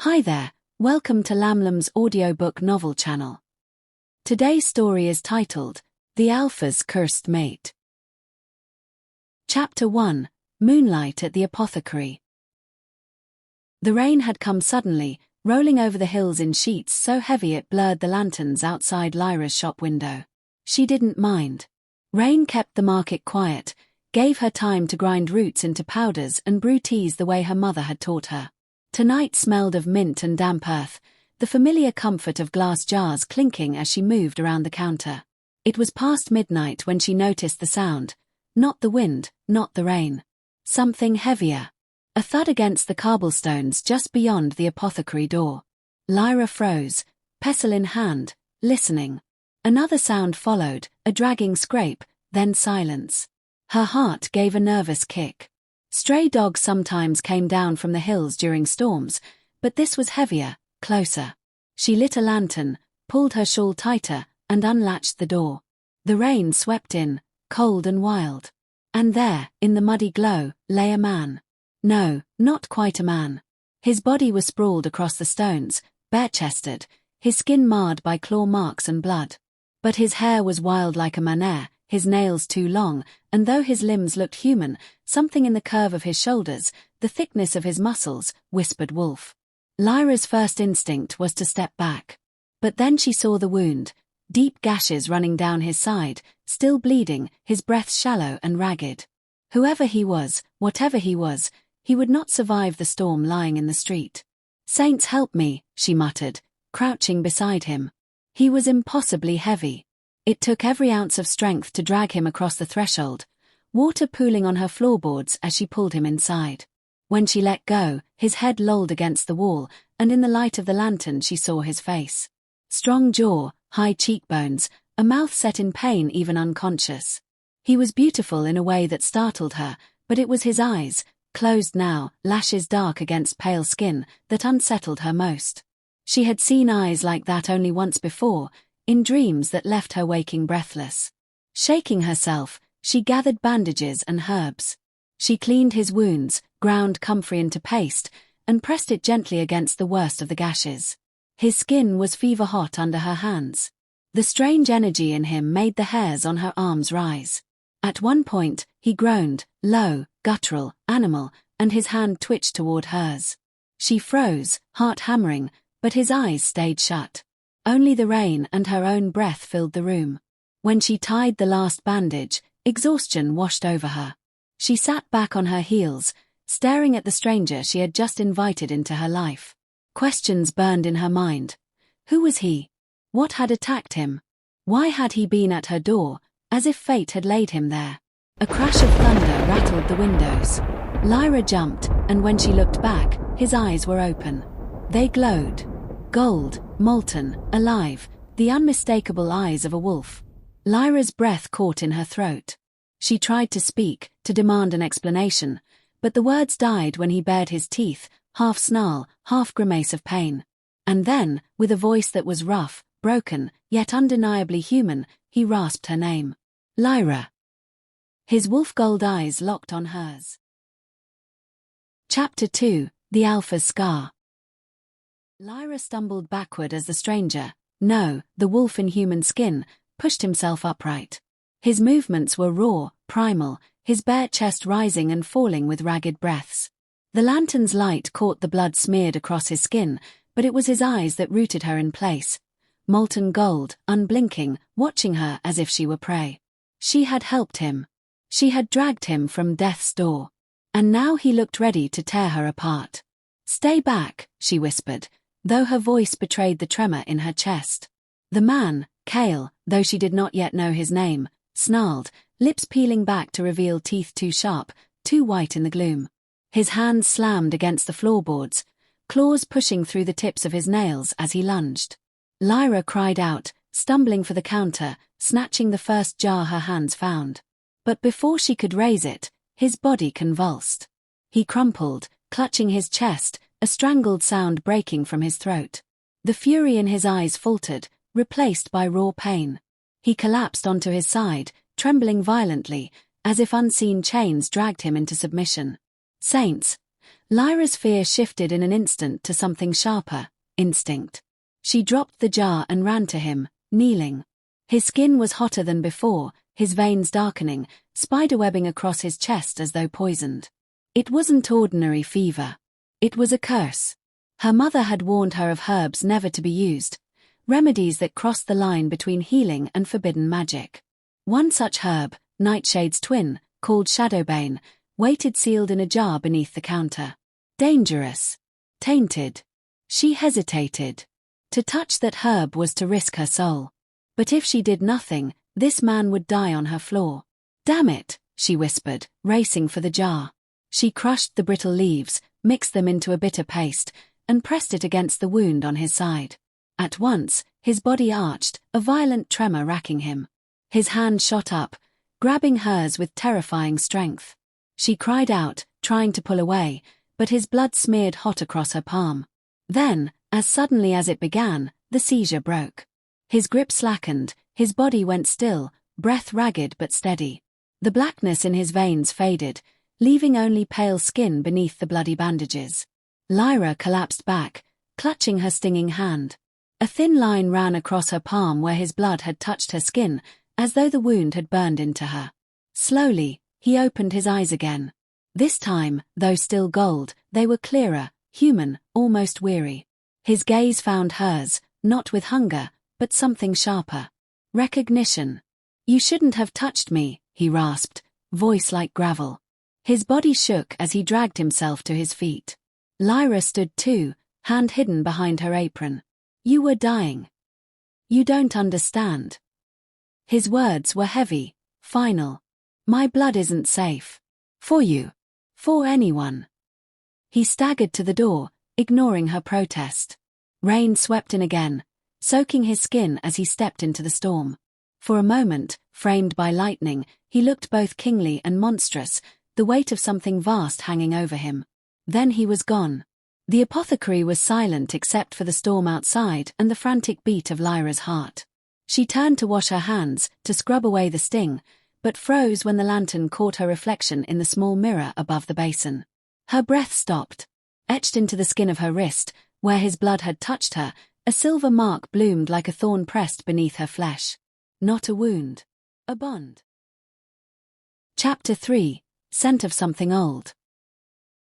Hi there, welcome to Lamlam's audiobook novel channel. Today's story is titled, The Alpha's Cursed Mate. Chapter 1, Moonlight at the Apothecary. The rain had come suddenly, rolling over the hills in sheets so heavy it blurred the lanterns outside Lyra's shop window. She didn't mind. Rain kept the market quiet, gave her time to grind roots into powders and brew teas the way her mother had taught her. Tonight smelled of mint and damp earth, the familiar comfort of glass jars clinking as she moved around the counter. It was past midnight when she noticed the sound. Not the wind, not the rain. Something heavier. A thud against the cobblestones just beyond the apothecary door. Lyra froze, pestle in hand, listening. Another sound followed, a dragging scrape, then silence. Her heart gave a nervous kick. Stray dogs sometimes came down from the hills during storms, but this was heavier, closer. She lit a lantern, pulled her shawl tighter, and unlatched the door. The rain swept in, cold and wild. And there, in the muddy glow, lay a man. No, not quite a man. His body was sprawled across the stones, bare-chested, his skin marred by claw marks and blood. But his hair was wild like a mane, his nails too long, and though his limbs looked human, something in the curve of his shoulders, the thickness of his muscles, whispered wolf. Lyra's first instinct was to step back. But then she saw the wound, deep gashes running down his side, still bleeding, his breath shallow and ragged. Whoever he was, whatever he was, he would not survive the storm lying in the street. "Saints help me," she muttered, crouching beside him. He was impossibly heavy. It took every ounce of strength to drag him across the threshold, water pooling on her floorboards as she pulled him inside. When she let go, his head lolled against the wall, and in the light of the lantern she saw his face. Strong jaw, high cheekbones, a mouth set in pain even unconscious. He was beautiful in a way that startled her, but it was his eyes, closed now, lashes dark against pale skin, that unsettled her most. She had seen eyes like that only once before, in dreams that left her waking breathless. Shaking herself, she gathered bandages and herbs. She cleaned his wounds, ground comfrey into paste, and pressed it gently against the worst of the gashes. His skin was fever-hot under her hands. The strange energy in him made the hairs on her arms rise. At one point, he groaned, low, guttural, animal, and his hand twitched toward hers. She froze, heart hammering, but his eyes stayed shut. Only the rain and her own breath filled the room. When she tied the last bandage, exhaustion washed over her. She sat back on her heels, staring at the stranger she had just invited into her life. Questions burned in her mind. Who was he? What had attacked him? Why had he been at her door, as if fate had laid him there? A crash of thunder rattled the windows. Lyra jumped, and when she looked back, his eyes were open. They glowed. Gold, molten, alive, the unmistakable eyes of a wolf. Lyra's breath caught in her throat. She tried to speak, to demand an explanation, but the words died when he bared his teeth, half snarl, half grimace of pain. And then, with a voice that was rough, broken, yet undeniably human, he rasped her name. Lyra. His wolf-gold eyes locked on hers. Chapter 2, The Alpha's Scar. Lyra stumbled backward as the stranger, no, the wolf in human skin, pushed himself upright. His movements were raw, primal, his bare chest rising and falling with ragged breaths. The lantern's light caught the blood smeared across his skin, but it was his eyes that rooted her in place. Molten gold, unblinking, watching her as if she were prey. She had helped him. She had dragged him from death's door. And now he looked ready to tear her apart. "Stay back," she whispered, though her voice betrayed the tremor in her chest. The man, Kael, though she did not yet know his name, snarled, lips peeling back to reveal teeth too sharp, too white in the gloom. His hands slammed against the floorboards, claws pushing through the tips of his nails as he lunged. Lyra cried out, stumbling for the counter, snatching the first jar her hands found. But before she could raise it, his body convulsed. He crumpled, clutching his chest, a strangled sound breaking from his throat. The fury in his eyes faltered, replaced by raw pain. He collapsed onto his side, trembling violently, as if unseen chains dragged him into submission. "Saints! Lyra's fear shifted in an instant to something sharper: instinct. She dropped the jar and ran to him, kneeling. His skin was hotter than before, his veins darkening, spiderwebbing across his chest as though poisoned. It wasn't ordinary fever. It was a curse. Her mother had warned her of herbs never to be used, remedies that crossed the line between healing and forbidden magic. One such herb, Nightshade's twin, called Shadowbane, waited sealed in a jar beneath the counter. Dangerous. Tainted. She hesitated. To touch that herb was to risk her soul. But if she did nothing, this man would die on her floor. Damn it, she whispered, racing for the jar. She crushed the brittle leaves, mixed them into a bitter paste, and pressed it against the wound on his side. At once, his body arched, a violent tremor racking him. His hand shot up, grabbing hers with terrifying strength. She cried out, trying to pull away, but his blood smeared hot across her palm. Then, as suddenly as it began, the seizure broke. His grip slackened, his body went still, breath ragged but steady. The blackness in his veins faded, leaving only pale skin beneath the bloody bandages. Lyra collapsed back, clutching her stinging hand. A thin line ran across her palm where his blood had touched her skin, as though the wound had burned into her. Slowly, he opened his eyes again. This time, though still gold, they were clearer, human, almost weary. His gaze found hers, not with hunger, but something sharper. Recognition. "You shouldn't have touched me," he rasped, voice like gravel. His body shook as he dragged himself to his feet. Lyra stood too, hand hidden behind her apron. "You were dying. You don't understand." His words were heavy, final. "My blood isn't safe. For you. For anyone." He staggered to the door, ignoring her protest. Rain swept in again, soaking his skin as he stepped into the storm. For a moment, framed by lightning, he looked both kingly and monstrous, the weight of something vast hanging over him. Then he was gone. The apothecary was silent except for the storm outside and the frantic beat of Lyra's heart. She turned to wash her hands, to scrub away the sting, but froze when the lantern caught her reflection in the small mirror above the basin. Her breath stopped. Etched into the skin of her wrist, where his blood had touched her, a silver mark bloomed like a thorn pressed beneath her flesh. Not a wound. A bond. Chapter 3. Scent of Something Old.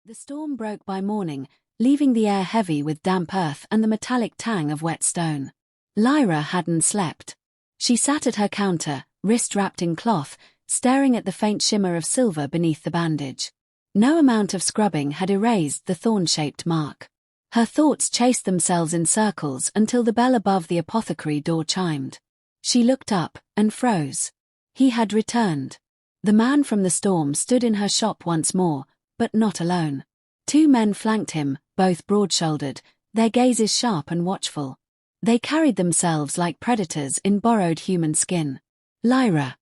The storm broke by morning, leaving the air heavy with damp earth and the metallic tang of wet stone. Lyra hadn't slept. She sat at her counter, wrist wrapped in cloth, staring at the faint shimmer of silver beneath the bandage. No amount of scrubbing had erased the thorn-shaped mark. Her thoughts chased themselves in circles until the bell above the apothecary door chimed. She looked up, and froze. He had returned. The man from the storm stood in her shop once more, but not alone. Two men flanked him, both broad-shouldered, their gazes sharp and watchful. They carried themselves like predators in borrowed human skin. "Lyra."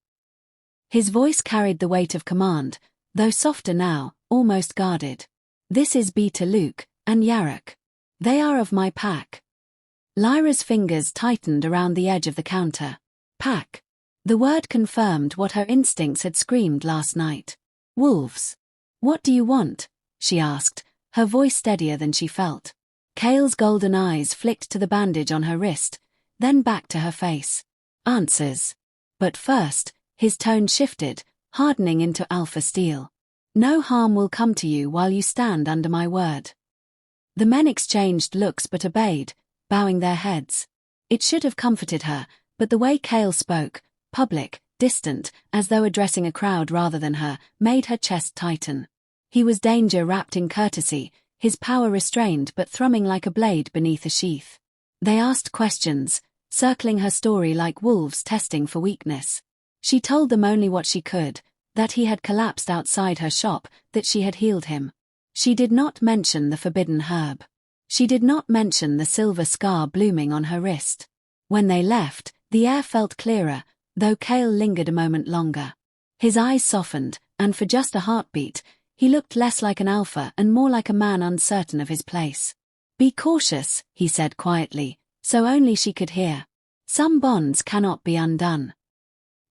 His voice carried the weight of command, though softer now, almost guarded. "This is Beta Luke, and Yarok. They are of my pack." Lyra's fingers tightened around the edge of the counter. Pack. The word confirmed what her instincts had screamed last night. "Wolves." "What do you want?" she asked, her voice steadier than she felt. Kael's golden eyes flicked to the bandage on her wrist, then back to her face. "Answers." But first, his tone shifted, hardening into alpha steel. "No harm will come to you while you stand under my word." The men exchanged looks but obeyed, bowing their heads. It should have comforted her, but the way Kael spoke, public, distant, as though addressing a crowd rather than her, made her chest tighten. He was danger wrapped in courtesy, his power restrained but thrumming like a blade beneath a sheath. They asked questions, circling her story like wolves testing for weakness. She told them only what she could, that he had collapsed outside her shop, that she had healed him. She did not mention the forbidden herb. She did not mention the silver scar blooming on her wrist. When they left, the air felt clearer, though Kael lingered a moment longer. His eyes softened, and for just a heartbeat, he looked less like an alpha and more like a man uncertain of his place. "Be cautious," he said quietly, so only she could hear. "Some bonds cannot be undone."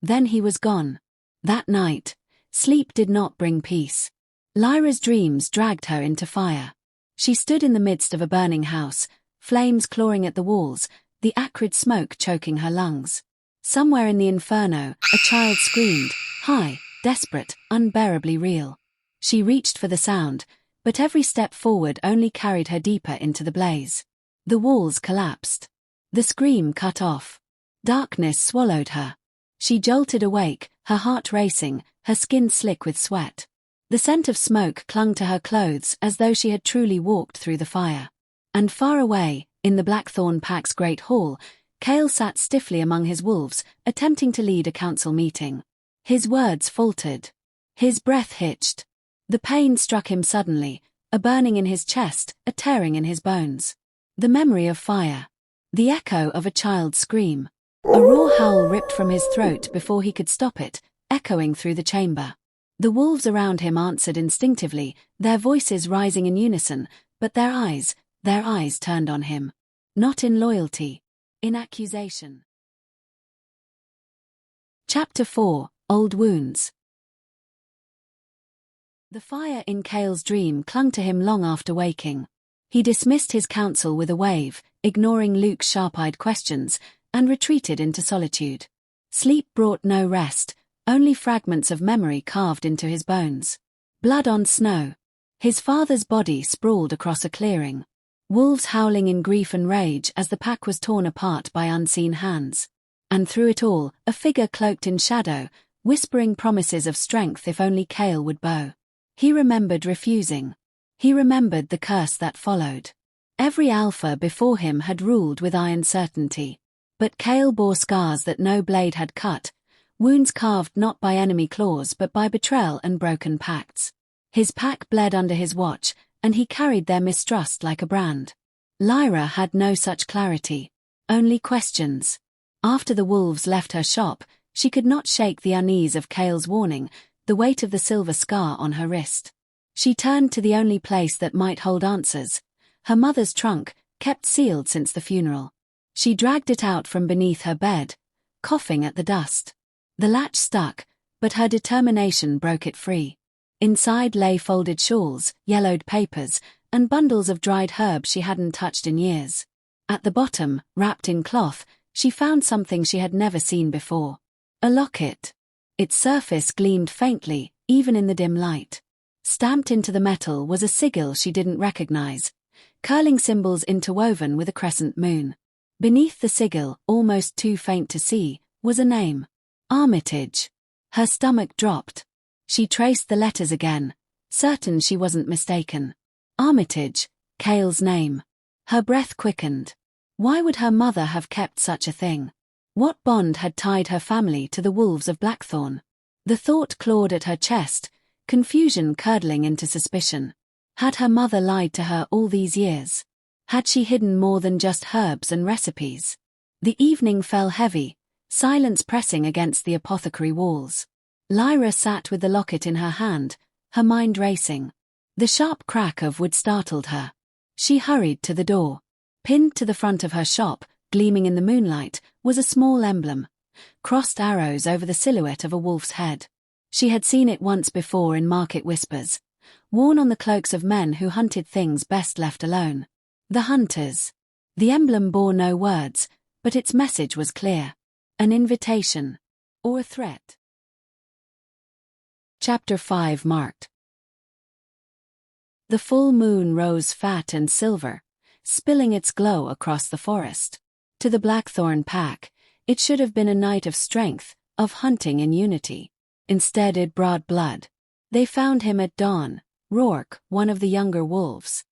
Then he was gone. That night, sleep did not bring peace. Lyra's dreams dragged her into fire. She stood in the midst of a burning house, flames clawing at the walls, the acrid smoke choking her lungs. Somewhere in the inferno, a child screamed, high, desperate, unbearably real. She reached for the sound, but every step forward only carried her deeper into the blaze. The walls collapsed. The scream cut off. Darkness swallowed her. She jolted awake, her heart racing, her skin slick with sweat. The scent of smoke clung to her clothes as though she had truly walked through the fire. And far away, in the Blackthorn Pack's great hall, Kael sat stiffly among his wolves, attempting to lead a council meeting. His words faltered. His breath hitched. The pain struck him suddenly, a burning in his chest, a tearing in his bones. The memory of fire. The echo of a child's scream. A raw howl ripped from his throat before he could stop it, echoing through the chamber. The wolves around him answered instinctively, their voices rising in unison, but their eyes turned on him. Not in loyalty. In accusation. Chapter 4, Old Wounds. The fire in Kael's dream clung to him long after waking. He dismissed his counsel with a wave, ignoring Luke's sharp-eyed questions, and retreated into solitude. Sleep brought no rest, only fragments of memory carved into his bones. Blood on snow. His father's body sprawled across a clearing. Wolves howling in grief and rage as the pack was torn apart by unseen hands. And through it all, a figure cloaked in shadow, whispering promises of strength if only Kael would bow. He remembered refusing. He remembered the curse that followed. Every alpha before him had ruled with iron certainty. But Kael bore scars that no blade had cut, wounds carved not by enemy claws but by betrayal and broken pacts. His pack bled under his watch, and he carried their mistrust like a brand. Lyra had no such clarity. Only questions. After the wolves left her shop, she could not shake the unease of Kael's warning, the weight of the silver scar on her wrist. She turned to the only place that might hold answers. Her mother's trunk, kept sealed since the funeral. She dragged it out from beneath her bed, coughing at the dust. The latch stuck, but her determination broke it free. Inside lay folded shawls, yellowed papers, and bundles of dried herbs she hadn't touched in years. At the bottom, wrapped in cloth, she found something she had never seen before. A locket. Its surface gleamed faintly, even in the dim light. Stamped into the metal was a sigil she didn't recognize, curling symbols interwoven with a crescent moon. Beneath the sigil, almost too faint to see, was a name. Armitage. Her stomach dropped. She traced the letters again, certain she wasn't mistaken. Armitage, Kael's name. Her breath quickened. Why would her mother have kept such a thing? What bond had tied her family to the wolves of Blackthorn? The thought clawed at her chest, confusion curdling into suspicion. Had her mother lied to her all these years? Had she hidden more than just herbs and recipes? The evening fell heavy, silence pressing against the apothecary walls. Lyra sat with the locket in her hand, her mind racing. The sharp crack of wood startled her. She hurried to the door. Pinned to the front of her shop, gleaming in the moonlight, was a small emblem, crossed arrows over the silhouette of a wolf's head. She had seen it once before in market whispers, worn on the cloaks of men who hunted things best left alone. The hunters. The emblem bore no words, but its message was clear. An invitation. Or a threat. Chapter 5 marked. The full moon rose fat and silver, spilling its glow across the forest. To the Blackthorn Pack, it should have been a night of strength, of hunting in unity. Instead it brought blood. They found him at dawn, Rourke, one of the younger wolves.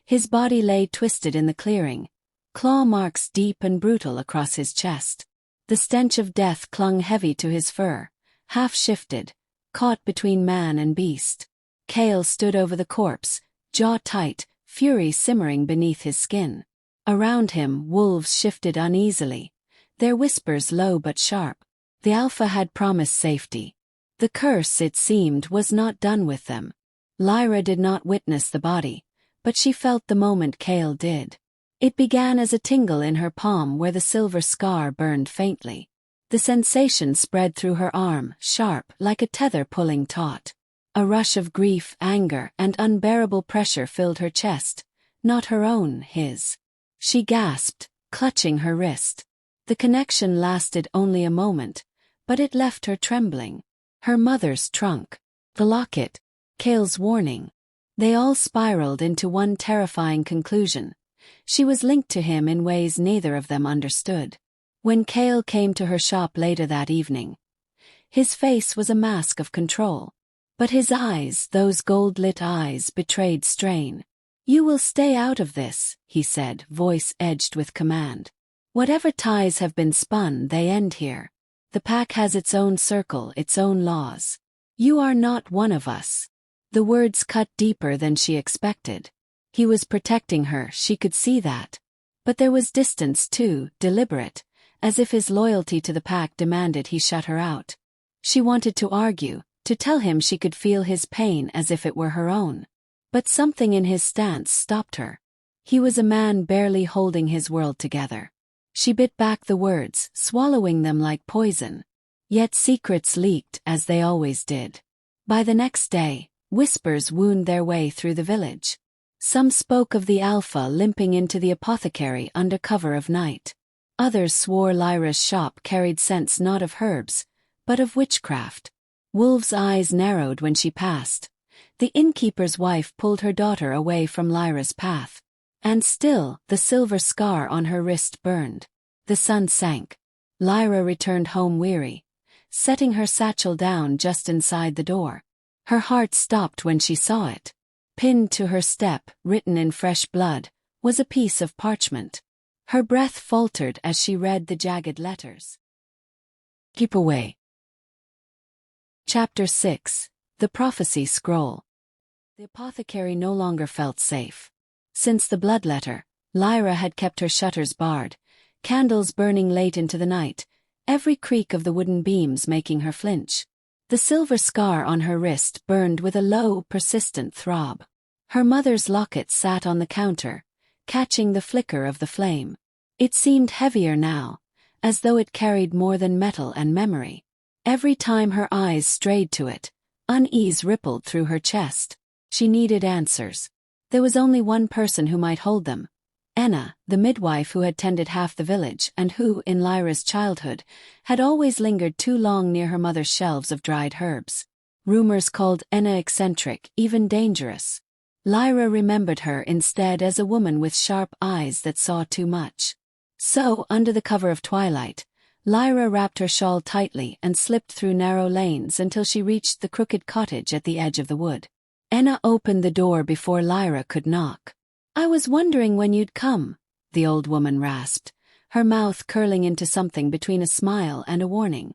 His body lay twisted in the clearing, claw marks deep and brutal across his chest. The stench of death clung heavy to his fur, half shifted, caught between man and beast. Kael stood over the corpse, jaw tight, fury simmering beneath his skin. Around him, wolves shifted uneasily, their whispers low but sharp. The alpha had promised safety. The curse, it seemed, was not done with them. Lyra did not witness the body, but she felt the moment Kael did. It began as a tingle in her palm where the silver scar burned faintly. The sensation spread through her arm, sharp, like a tether pulling taut. A rush of grief, anger, and unbearable pressure filled her chest, not her own, his. She gasped, clutching her wrist. The connection lasted only a moment, but it left her trembling. Her mother's trunk, the locket, Kael's warning. They all spiraled into one terrifying conclusion. She was linked to him in ways neither of them understood. When Kael came to her shop later that evening, his face was a mask of control. But his eyes, those gold-lit eyes, betrayed strain. "You will stay out of this," he said, voice edged with command. "Whatever ties have been spun, they end here. The pack has its own circle, its own laws. You are not one of us." The words cut deeper than she expected. He was protecting her, she could see that. But there was distance too, deliberate, as if his loyalty to the pack demanded he shut her out. She wanted to argue, to tell him she could feel his pain as if it were her own. But something in his stance stopped her. He was a man barely holding his world together. She bit back the words, swallowing them like poison. Yet secrets leaked, as they always did. By the next day, whispers wound their way through the village. Some spoke of the Alpha limping into the apothecary under cover of night. Others swore Lyra's shop carried scents not of herbs, but of witchcraft. Wolf's eyes narrowed when she passed. The innkeeper's wife pulled her daughter away from Lyra's path. And still, the silver scar on her wrist burned. The sun sank. Lyra returned home weary, setting her satchel down just inside the door. Her heart stopped when she saw it. Pinned to her step, written in fresh blood, was a piece of parchment. Her breath faltered as she read the jagged letters. "Keep away." Chapter 6. The Prophecy Scroll. The apothecary no longer felt safe. Since the blood letter, Lyra had kept her shutters barred, candles burning late into the night, every creak of the wooden beams making her flinch. The silver scar on her wrist burned with a low, persistent throb. Her mother's locket sat on the counter, catching the flicker of the flame. It seemed heavier now, as though it carried more than metal and memory. Every time her eyes strayed to it, unease rippled through her chest. She needed answers. There was only one person who might hold them. Enna, the midwife who had tended half the village and who, in Lyra's childhood, had always lingered too long near her mother's shelves of dried herbs. Rumors called Enna eccentric, even dangerous. Lyra remembered her instead as a woman with sharp eyes that saw too much. So, under the cover of twilight, Lyra wrapped her shawl tightly and slipped through narrow lanes until she reached the crooked cottage at the edge of the wood. Enna opened the door before Lyra could knock. "I was wondering when you'd come," the old woman rasped, her mouth curling into something between a smile and a warning.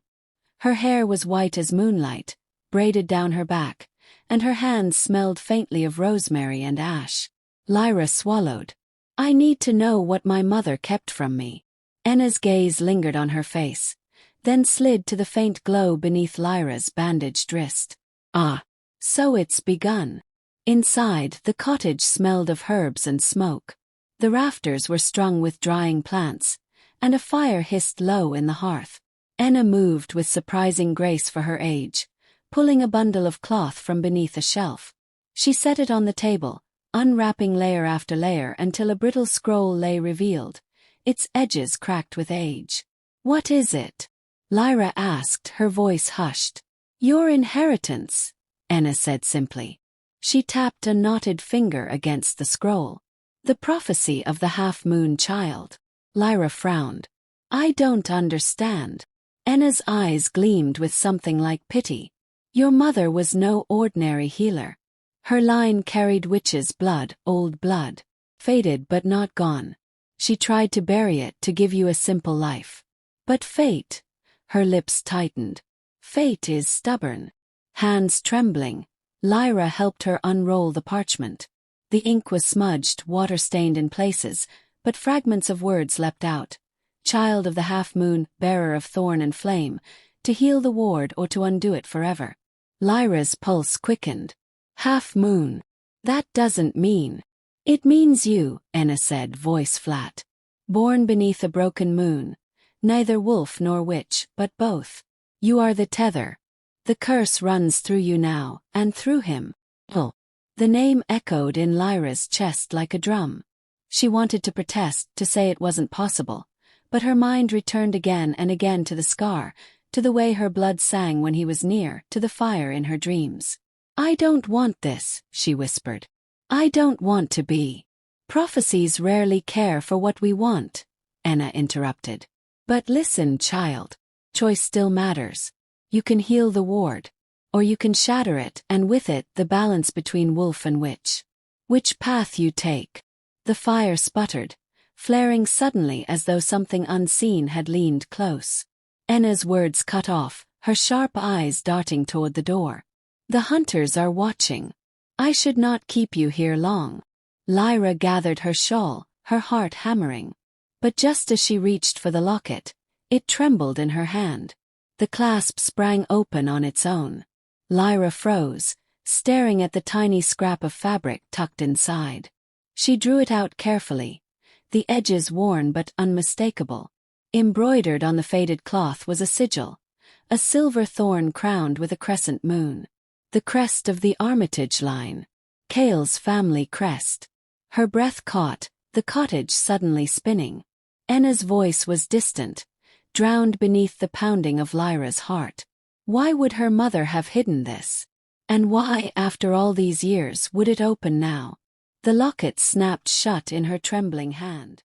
Her hair was white as moonlight, braided down her back, and her hands smelled faintly of rosemary and ash. Lyra swallowed. "I need to know what my mother kept from me." Enna's gaze lingered on her face, then slid to the faint glow beneath Lyra's bandaged wrist. "Ah, so it's begun." Inside, the cottage smelled of herbs and smoke. The rafters were strung with drying plants, and a fire hissed low in the hearth. Enna moved with surprising grace for her age, pulling a bundle of cloth from beneath a shelf. She set it on the table, unwrapping layer after layer until a brittle scroll lay revealed, its edges cracked with age. "What is it?" Lyra asked, her voice hushed. "Your inheritance," Enna said simply. She tapped a knotted finger against the scroll. "The prophecy of the half-moon child." Lyra frowned. "I don't understand." Enna's eyes gleamed with something like pity. "Your mother was no ordinary healer. Her line carried witch's blood, old blood. Faded but not gone. She tried to bury it to give you a simple life. But fate," her lips tightened. "Fate is stubborn." Hands trembling, Lyra helped her unroll the parchment. The ink was smudged, water-stained in places, but fragments of words leapt out. Child of the half-moon, bearer of thorn and flame, to heal the ward or to undo it forever. Lyra's pulse quickened. "Half-moon. That doesn't mean." "It means you," Enna said, voice flat. "Born beneath a broken moon. Neither wolf nor witch, but both. You are the tether." The curse runs through you now, and through him. Oh. The name echoed in Lyra's chest like a drum. She wanted to protest, to say it wasn't possible, but her mind returned again and again to the scar, to the way her blood sang when he was near, to the fire in her dreams. I don't want this, she whispered. I don't want to be. Prophecies rarely care for what we want, Enna interrupted. But listen, child. Choice still matters. You can heal the ward. Or you can shatter it, and with it the balance between wolf and witch. Which path you take? The fire sputtered, flaring suddenly as though something unseen had leaned close. Enna's words cut off, her sharp eyes darting toward the door. The hunters are watching. I should not keep you here long. Lyra gathered her shawl, her heart hammering. But just as she reached for the locket, it trembled in her hand. The clasp sprang open on its own. Lyra froze, staring at the tiny scrap of fabric tucked inside. She drew it out carefully, the edges worn but unmistakable. Embroidered on the faded cloth was a sigil, a silver thorn crowned with a crescent moon. The crest of the Armitage line. Kael's family crest. Her breath caught, the cottage suddenly spinning. Enna's voice was distant, drowned beneath the pounding of Lyra's heart. Why would her mother have hidden this? And why, after all these years, would it open now? The locket snapped shut in her trembling hand.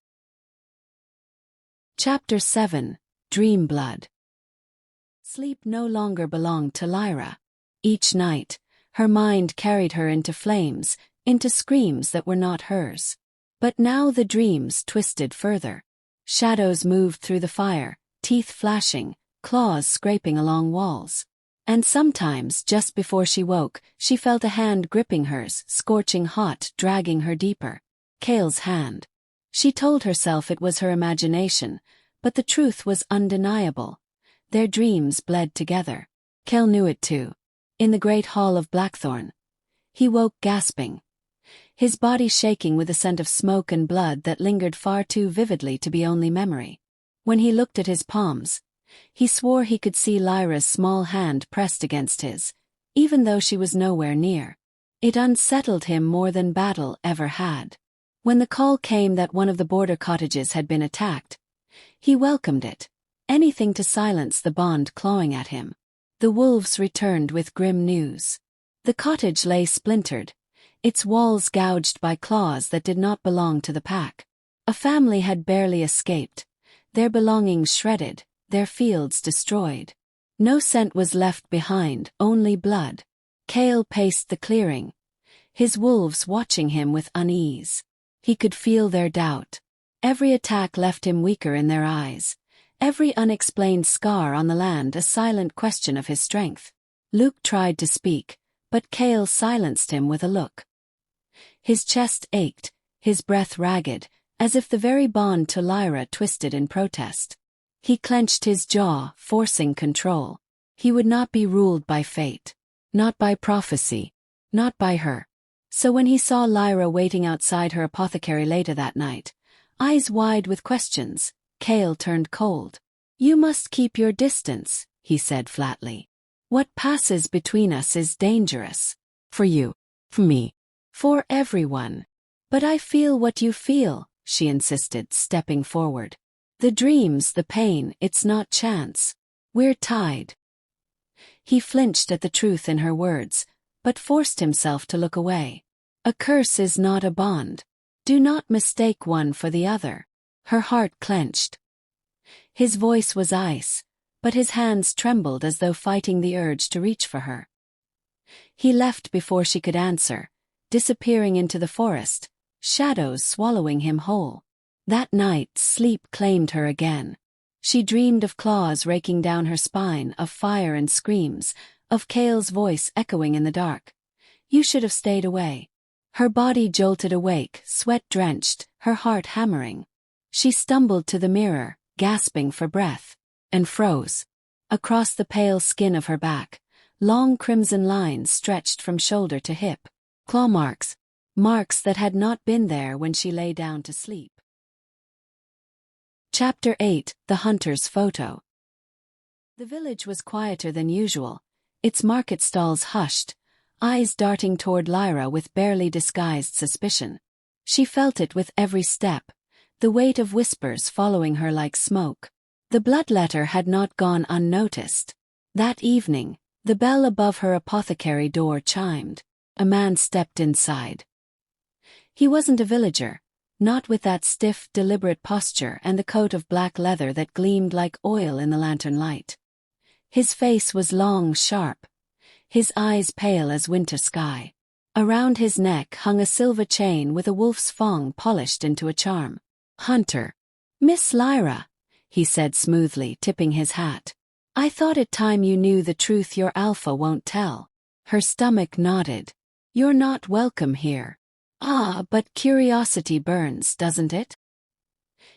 Chapter 7. Dream Blood. Sleep no longer belonged to Lyra. Each night, her mind carried her into flames, into screams that were not hers. But now the dreams twisted further. Shadows moved through the fire, teeth flashing, claws scraping along walls. And sometimes, just before she woke, she felt a hand gripping hers, scorching hot, dragging her deeper. Kael's hand. She told herself it was her imagination, but the truth was undeniable. Their dreams bled together. Kael knew it too. In the great hall of Blackthorn. He woke gasping, his body shaking with a scent of smoke and blood that lingered far too vividly to be only memory. When he looked at his palms, he swore he could see Lyra's small hand pressed against his, even though she was nowhere near. It unsettled him more than battle ever had. When the call came that one of the border cottages had been attacked, he welcomed it, anything to silence the bond clawing at him. The wolves returned with grim news. The cottage lay splintered, its walls gouged by claws that did not belong to the pack. A family had barely escaped, their belongings shredded, their fields destroyed. No scent was left behind, only blood. Kael paced the clearing, his wolves watching him with unease. He could feel their doubt. Every attack left him weaker in their eyes, every unexplained scar on the land a silent question of his strength. Luke tried to speak, but Kael silenced him with a look. His chest ached, his breath ragged, as if the very bond to Lyra twisted in protest. He clenched his jaw, forcing control. He would not be ruled by fate. Not by prophecy. Not by her. So when he saw Lyra waiting outside her apothecary later that night, eyes wide with questions, Kael turned cold. You must keep your distance, he said flatly. What passes between us is dangerous. For you. For me. For everyone. But I feel what you feel, she insisted, stepping forward. The dreams, the pain, it's not chance. We're tied. He flinched at the truth in her words, but forced himself to look away. A curse is not a bond. Do not mistake one for the other. Her heart clenched. His voice was ice, but his hands trembled as though fighting the urge to reach for her. He left before she could answer, disappearing into the forest, shadows swallowing him whole. That night, sleep claimed her again. She dreamed of claws raking down her spine, of fire and screams, of Kael's voice echoing in the dark. You should have stayed away. Her body jolted awake, sweat-drenched, her heart hammering. She stumbled to the mirror, gasping for breath, and froze. Across the pale skin of her back, long crimson lines stretched from shoulder to hip. Claw marks. Marks that had not been there when she lay down to sleep. Chapter 8. The Hunter's Photo. The village was quieter than usual, its market stalls hushed, eyes darting toward Lyra with barely disguised suspicion. She felt it with every step, the weight of whispers following her like smoke. The bloodletter had not gone unnoticed. That evening, the bell above her apothecary door chimed. A man stepped inside. He wasn't a villager, not with that stiff, deliberate posture and the coat of black leather that gleamed like oil in the lantern light. His face was long, sharp, his eyes pale as winter sky. Around his neck hung a silver chain with a wolf's fang polished into a charm. "Hunter. Miss Lyra," he said smoothly, tipping his hat. "I thought it time you knew the truth your alpha won't tell." Her stomach nodded. "You're not welcome here." "Ah, but curiosity burns, doesn't it?"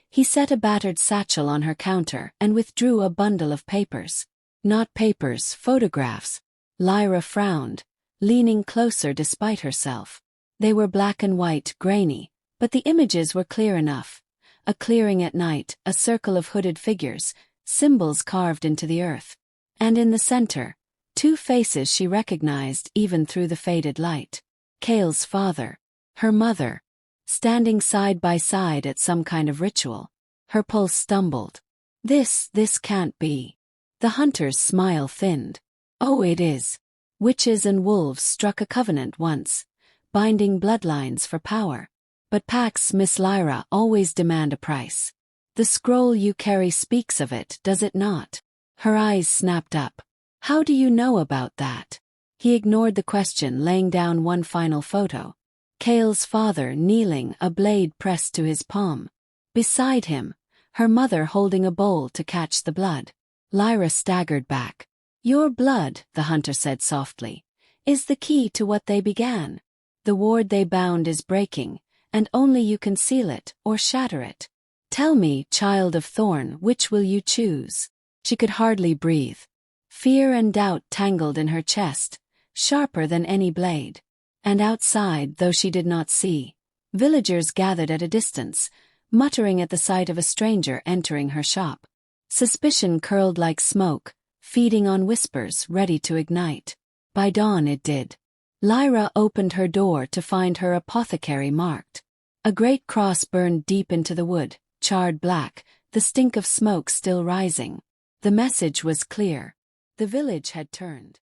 He set a battered satchel on her counter and withdrew a bundle of papers. "Not papers, photographs." Lyra frowned, leaning closer despite herself. They were black and white, grainy, but the images were clear enough. A clearing at night, a circle of hooded figures, symbols carved into the earth. And in the center, two faces she recognized even through the faded light. Kael's father, her mother, standing side by side at some kind of ritual. Her pulse stumbled. This can't be. The hunter's smile thinned. "Oh, it is. Witches and wolves struck a covenant once, binding bloodlines for power. But packs, Miss Lyra, always demand a price. The scroll you carry speaks of it, does it not?" Her eyes snapped up. "How do you know about that?" He ignored the question, laying down one final photo. Kael's father kneeling, a blade pressed to his palm. Beside him, her mother holding a bowl to catch the blood. Lyra staggered back. "Your blood," the hunter said softly, "is the key to what they began. The ward they bound is breaking, and only you can seal it or shatter it. Tell me, child of thorn, which will you choose?" She could hardly breathe. Fear and doubt tangled in her chest, sharper than any blade. And outside, though she did not see, villagers gathered at a distance, muttering at the sight of a stranger entering her shop. Suspicion curled like smoke, feeding on whispers ready to ignite. By dawn it did. Lyra opened her door to find her apothecary marked. A great cross burned deep into the wood, charred black, the stink of smoke still rising. The message was clear. The village had turned.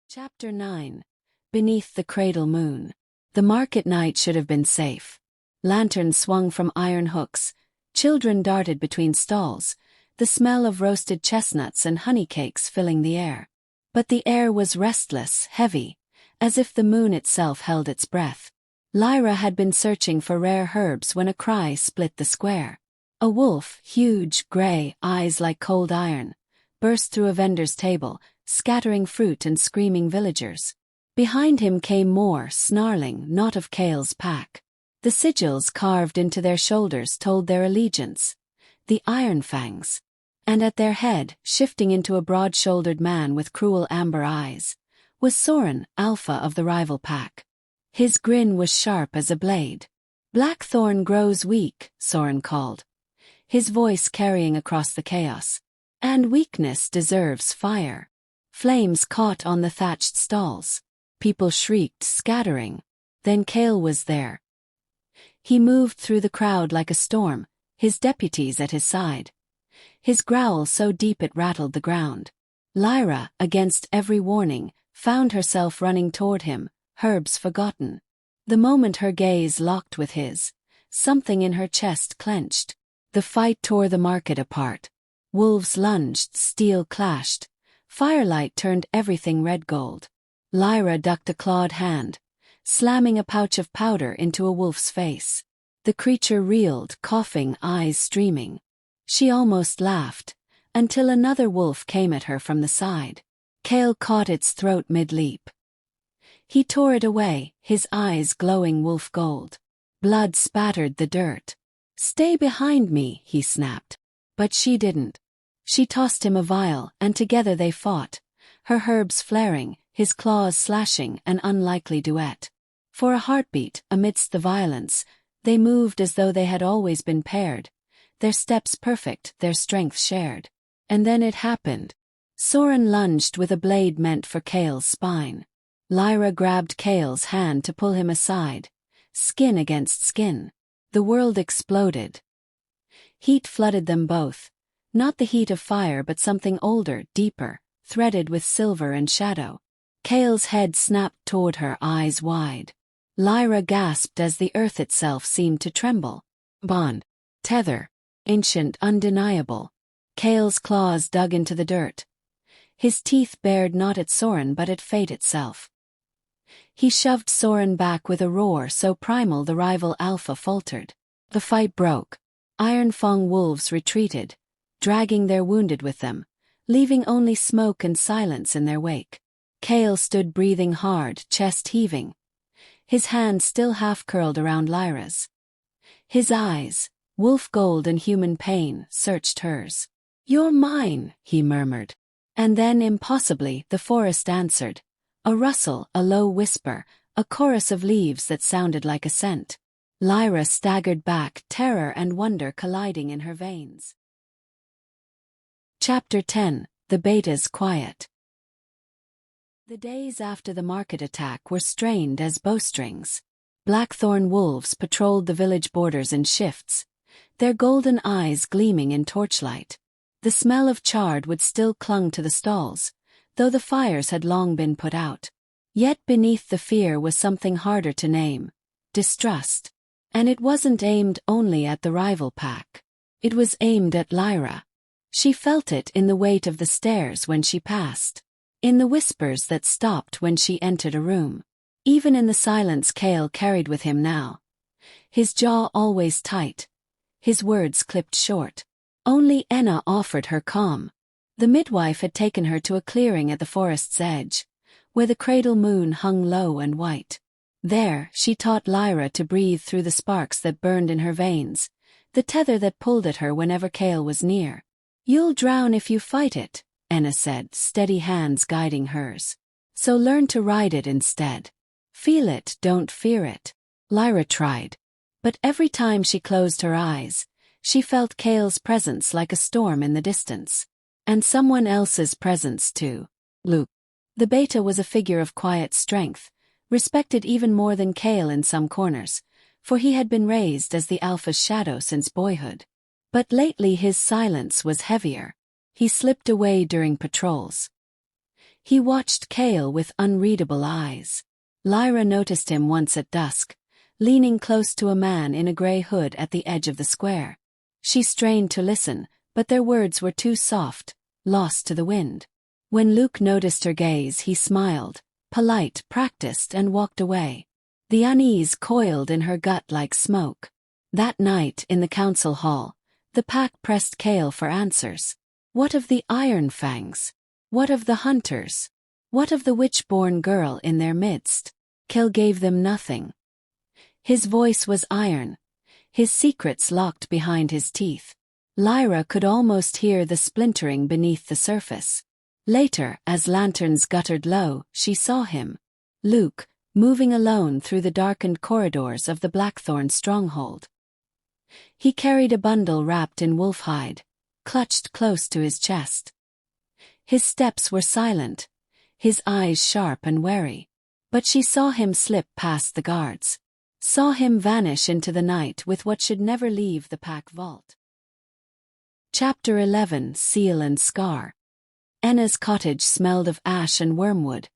Chapter 9. Beneath the cradle moon. The market night should have been safe. Lanterns swung from iron hooks, children darted between stalls, the smell of roasted chestnuts and honey cakes filling the air. But the air was restless, heavy, as if the moon itself held its breath. Lyra had been searching for rare herbs when a cry split the square. A wolf, huge, gray, eyes like cold iron, burst through a vendor's table, scattering fruit and screaming villagers. Behind him came more, snarling, not of Kael's pack. The sigils carved into their shoulders told their allegiance. The iron fangs. And at their head, shifting into a broad-shouldered man with cruel amber eyes, was Soren, alpha of the rival pack. His grin was sharp as a blade. "Blackthorn grows weak," Soren called, his voice carrying across the chaos. "And weakness deserves fire." Flames caught on the thatched stalls. People shrieked, scattering. Then Kael was there. He moved through the crowd like a storm, his deputies at his side. His growl so deep it rattled the ground. Lyra, against every warning, found herself running toward him, herbs forgotten. The moment her gaze locked with his, something in her chest clenched. The fight tore the market apart. Wolves lunged, steel clashed. Firelight turned everything red gold. Lyra ducked a clawed hand, slamming a pouch of powder into a wolf's face. The creature reeled, coughing, eyes streaming. She almost laughed, until another wolf came at her from the side. Kael caught its throat mid-leap. He tore it away, his eyes glowing wolf gold. Blood spattered the dirt. "Stay behind me," he snapped. But she didn't. She tossed him a vial, and together they fought, her herbs flaring, his claws slashing, an unlikely duet. For a heartbeat, amidst the violence, they moved as though they had always been paired, their steps perfect, their strength shared. And then it happened. Soren lunged with a blade meant for Kael's spine. Lyra grabbed Kael's hand to pull him aside. Skin against skin. The world exploded. Heat flooded them both. Not the heat of fire but something older, deeper, threaded with silver and shadow. Kael's head snapped toward her, eyes wide. Lyra gasped as the earth itself seemed to tremble. Bond. Tether. Ancient, undeniable. Kael's claws dug into the dirt. His teeth bared not at Soren but at fate itself. He shoved Soren back with a roar so primal the rival alpha faltered. The fight broke. Iron Fang wolves retreated, dragging their wounded with them, leaving only smoke and silence in their wake. Kael stood breathing hard, chest heaving. His hand still half-curled around Lyra's. His eyes, wolf gold and human pain, searched hers. "You're mine," he murmured. And then, impossibly, the forest answered. A rustle, a low whisper, a chorus of leaves that sounded like a scent. Lyra staggered back, terror and wonder colliding in her veins. Chapter 10. The Beta's Quiet. The days after the market attack were strained as bowstrings. Blackthorn wolves patrolled the village borders in shifts, their golden eyes gleaming in torchlight. The smell of charred wood still clung to the stalls, though the fires had long been put out. Yet beneath the fear was something harder to name: distrust. And it wasn't aimed only at the rival pack. It was aimed at Lyra. She felt it in the weight of the stairs when she passed, in the whispers that stopped when she entered a room, even in the silence Kael carried with him now. His jaw always tight, his words clipped short. Only Enna offered her calm. The midwife had taken her to a clearing at the forest's edge, where the cradle moon hung low and white. There, she taught Lyra to breathe through the sparks that burned in her veins, the tether that pulled at her whenever Kael was near. "You'll drown if you fight it," Enna said, steady hands guiding hers. "So learn to ride it instead. Feel it, don't fear it." Lyra tried. But every time she closed her eyes, she felt Kael's presence like a storm in the distance. And someone else's presence too. Luke. The beta was a figure of quiet strength, respected even more than Kael in some corners, for he had been raised as the alpha's shadow since boyhood. But lately his silence was heavier. He slipped away during patrols. He watched Kael with unreadable eyes. Lyra noticed him once at dusk, leaning close to a man in a gray hood at the edge of the square. She strained to listen, but their words were too soft, lost to the wind. When Luke noticed her gaze, he smiled, polite, practiced, and walked away. The unease coiled in her gut like smoke. That night, in the council hall, the pack pressed Kael for answers. What of the Iron Fangs? What of the hunters? What of the witch-born girl in their midst? Kael gave them nothing. His voice was iron, his secrets locked behind his teeth. Lyra could almost hear the splintering beneath the surface. Later, as lanterns guttered low, she saw him. Luke, moving alone through the darkened corridors of the Blackthorn stronghold. He carried a bundle wrapped in wolf hide, clutched close to his chest. His steps were silent, his eyes sharp and wary. But she saw him slip past the guards. Saw him vanish into the night with what should never leave the pack vault. Chapter 11. Seal and Scar. Enna's cottage smelled of ash and wormwood,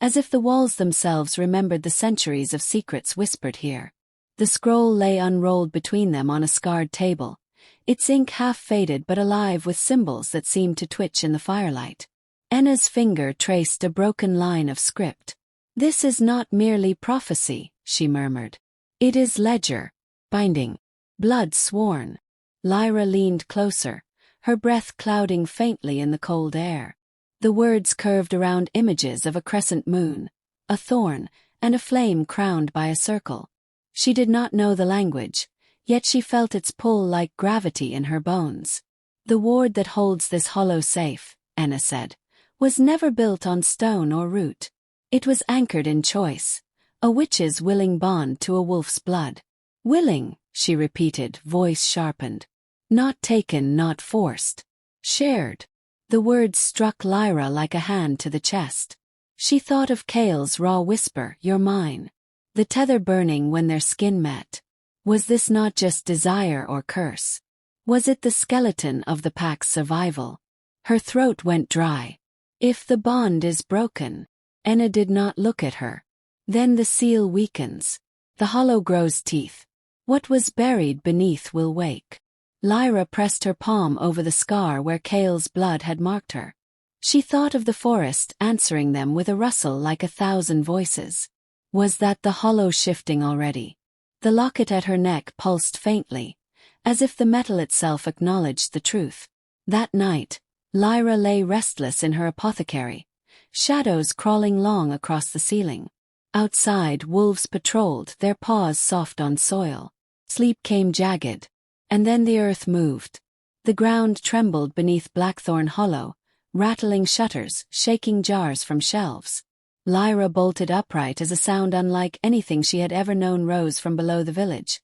as if the walls themselves remembered the centuries of secrets whispered here. The scroll lay unrolled between them on a scarred table, its ink half-faded but alive with symbols that seemed to twitch in the firelight. Enna's finger traced a broken line of script. "This is not merely prophecy," she murmured. "It is ledger, binding, blood sworn." Lyra leaned closer, her breath clouding faintly in the cold air. The words curved around images of a crescent moon, a thorn, and a flame crowned by a circle. She did not know the language, yet she felt its pull like gravity in her bones. "The ward that holds this hollow safe," Enna said, "was never built on stone or root. It was anchored in choice, a witch's willing bond to a wolf's blood." "Willing," she repeated, voice sharpened. "Not taken, not forced. Shared." The words struck Lyra like a hand to the chest. She thought of Kael's raw whisper, "You're mine." The tether burning when their skin met. Was this not just desire or curse? Was it the skeleton of the pack's survival? Her throat went dry. If the bond is broken. Enna did not look at her. Then the seal weakens. The hollow grows teeth. What was buried beneath will wake. Lyra pressed her palm over the scar where Kael's blood had marked her. She thought of the forest answering them with a rustle like 1,000 voices. Was that the hollow shifting already? The locket at her neck pulsed faintly, as if the metal itself acknowledged the truth. That night, Lyra lay restless in her apothecary, shadows crawling long across the ceiling. Outside, wolves patrolled, their paws soft on soil. Sleep came jagged. And then the earth moved. The ground trembled beneath Blackthorn Hollow, rattling shutters, shaking jars from shelves. Lyra bolted upright as a sound unlike anything she had ever known rose from below the village.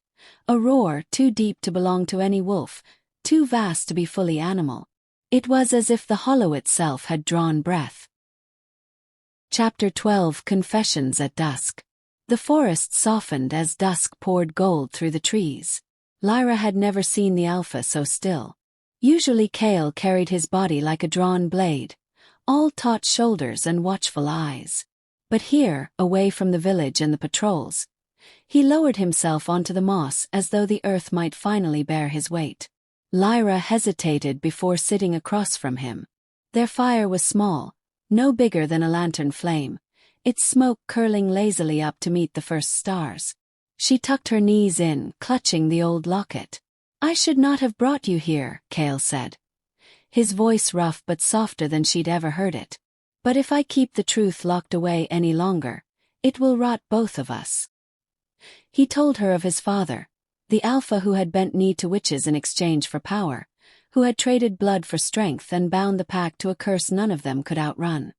A roar too deep to belong to any wolf, too vast to be fully animal. It was as if the hollow itself had drawn breath. Chapter 12 Confessions at Dusk. The forest softened as dusk poured gold through the trees. Lyra had never seen the alpha so still. Usually Kael carried his body like a drawn blade, all taut shoulders and watchful eyes. But here, away from the village and the patrols, he lowered himself onto the moss as though the earth might finally bear his weight. Lyra hesitated before sitting across from him. Their fire was small, no bigger than a lantern flame, its smoke curling lazily up to meet the first stars. She tucked her knees in, clutching the old locket. "I should not have brought you here," Kael said. His voice rough but softer than she'd ever heard it. "But if I keep the truth locked away any longer, it will rot both of us." He told her of his father, the alpha who had bent knee to witches in exchange for power, who had traded blood for strength and bound the pack to a curse none of them could outrun.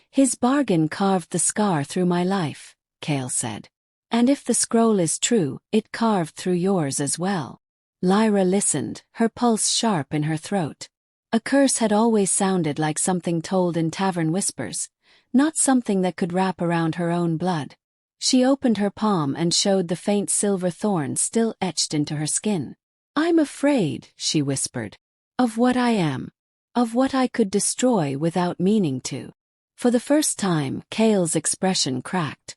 "His bargain carved the scar through my life," Kael said. "And if the scroll is true, it carved through yours as well." Lyra listened, her pulse sharp in her throat. A curse had always sounded like something told in tavern whispers, not something that could wrap around her own blood. She opened her palm and showed the faint silver thorn still etched into her skin. "I'm afraid," she whispered, "of what I am, of what I could destroy without meaning to." For the first time, Kael's expression cracked.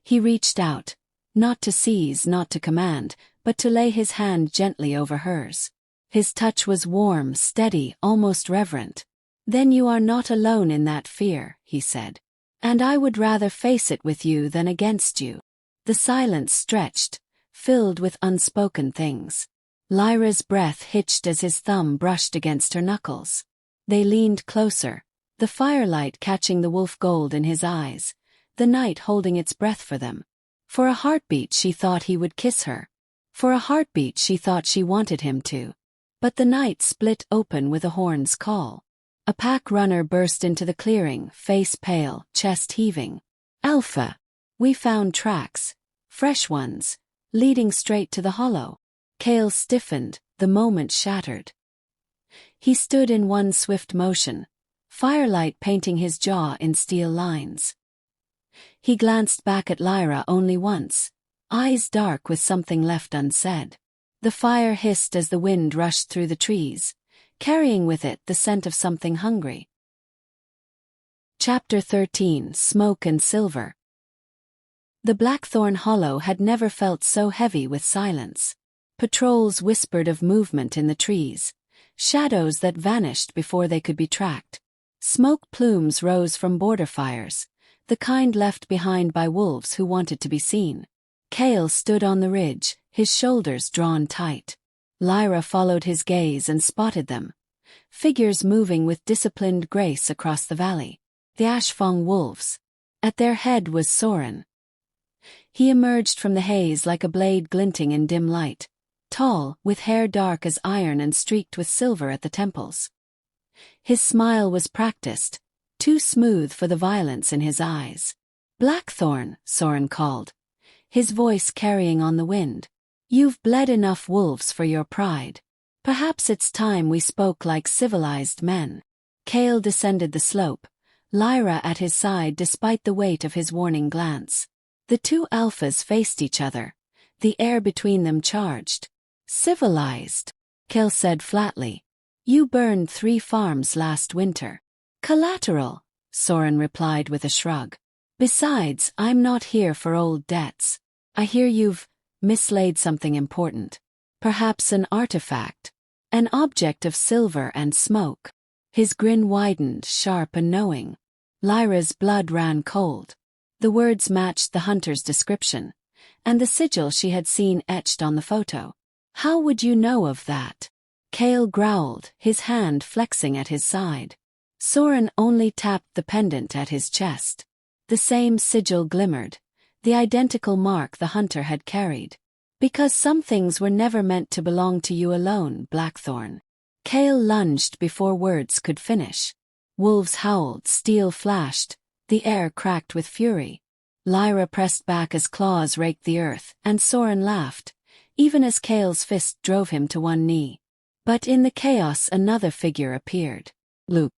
He reached out, not to seize, not to command, but to lay his hand gently over hers. His touch was warm, steady, almost reverent. "Then you are not alone in that fear," he said. "And I would rather face it with you than against you." The silence stretched, filled with unspoken things. Lyra's breath hitched as his thumb brushed against her knuckles. They leaned closer, the firelight catching the wolf gold in his eyes, the night holding its breath for them. For a heartbeat she thought he would kiss her. For a heartbeat she thought she wanted him to. But the night split open with a horn's call. A pack runner burst into the clearing, face pale, chest heaving. "Alpha! We found tracks. Fresh ones. Leading straight to the hollow." Kael stiffened, the moment shattered. He stood in one swift motion, firelight painting his jaw in steel lines. He glanced back at Lyra only once, eyes dark with something left unsaid. The fire hissed as the wind rushed through the trees, carrying with it the scent of something hungry. Chapter 13 Smoke and Silver. The Blackthorn Hollow had never felt so heavy with silence. Patrols whispered of movement in the trees, shadows that vanished before they could be tracked. Smoke plumes rose from border fires, the kind left behind by wolves who wanted to be seen. Kael stood on the ridge, his shoulders drawn tight. Lyra followed his gaze and spotted them, figures moving with disciplined grace across the valley. The Ashfong wolves. At their head was Soren. He emerged from the haze like a blade glinting in dim light, tall, with hair dark as iron and streaked with silver at the temples. His smile was practiced, too smooth for the violence in his eyes. "Blackthorn," Soren called, his voice carrying on the wind. "You've bled enough wolves for your pride. Perhaps it's time we spoke like civilized men. Kael descended the slope, Lyra at his side despite the weight of his warning glance. The two alphas faced each other, the air between them charged. Civilized, Kael said flatly. You burned 3 farms last winter. Collateral, Soren replied with a shrug. Besides, I'm not here for old debts. I hear you've mislaid something important. Perhaps an artifact. An object of silver and smoke. His grin widened, sharp and knowing. Lyra's blood ran cold. The words matched the hunter's description, and the sigil she had seen etched on the photo. How would you know of that? Kael growled, his hand flexing at his side. Soren only tapped the pendant at his chest. The same sigil glimmered, the identical mark the hunter had carried. Because some things were never meant to belong to you alone, Blackthorn. Kael lunged before words could finish. Wolves howled, steel flashed, the air cracked with fury. Lyra pressed back as claws raked the earth, and Soren laughed, even as Kael's fist drove him to one knee. But in the chaos another figure appeared. Luke.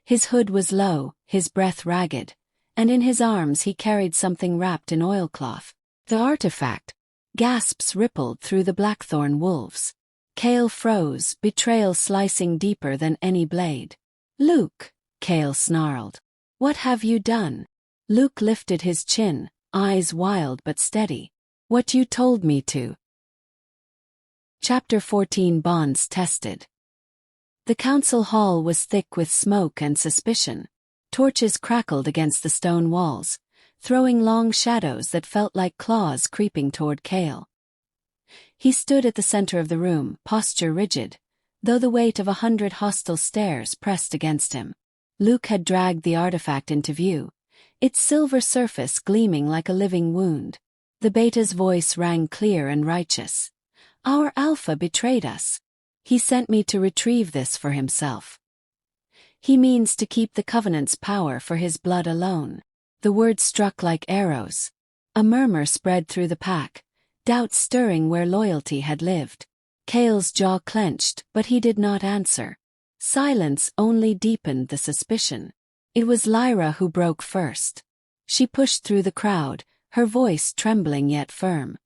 His hood was low, his breath ragged, and in his arms he carried something wrapped in oilcloth. The artifact. Gasps rippled through the Blackthorn wolves. Kael froze, betrayal slicing deeper than any blade. Luke, Kael snarled. What have you done? Luke lifted his chin, eyes wild but steady. What you told me to. Chapter 14 Bonds Tested. The council hall was thick with smoke and suspicion. Torches crackled against the stone walls, throwing long shadows that felt like claws creeping toward Kael. He stood at the center of the room, posture rigid, though the weight of 100 hostile stares pressed against him. Luke had dragged the artifact into view, its silver surface gleaming like a living wound. The beta's voice rang clear and righteous. Our alpha betrayed us. He sent me to retrieve this for himself. He means to keep the Covenant's power for his blood alone. The words struck like arrows. A murmur spread through the pack, doubt stirring where loyalty had lived. Kael's jaw clenched, but he did not answer. Silence only deepened the suspicion. It was Lyra who broke first. She pushed through the crowd, her voice trembling yet firm.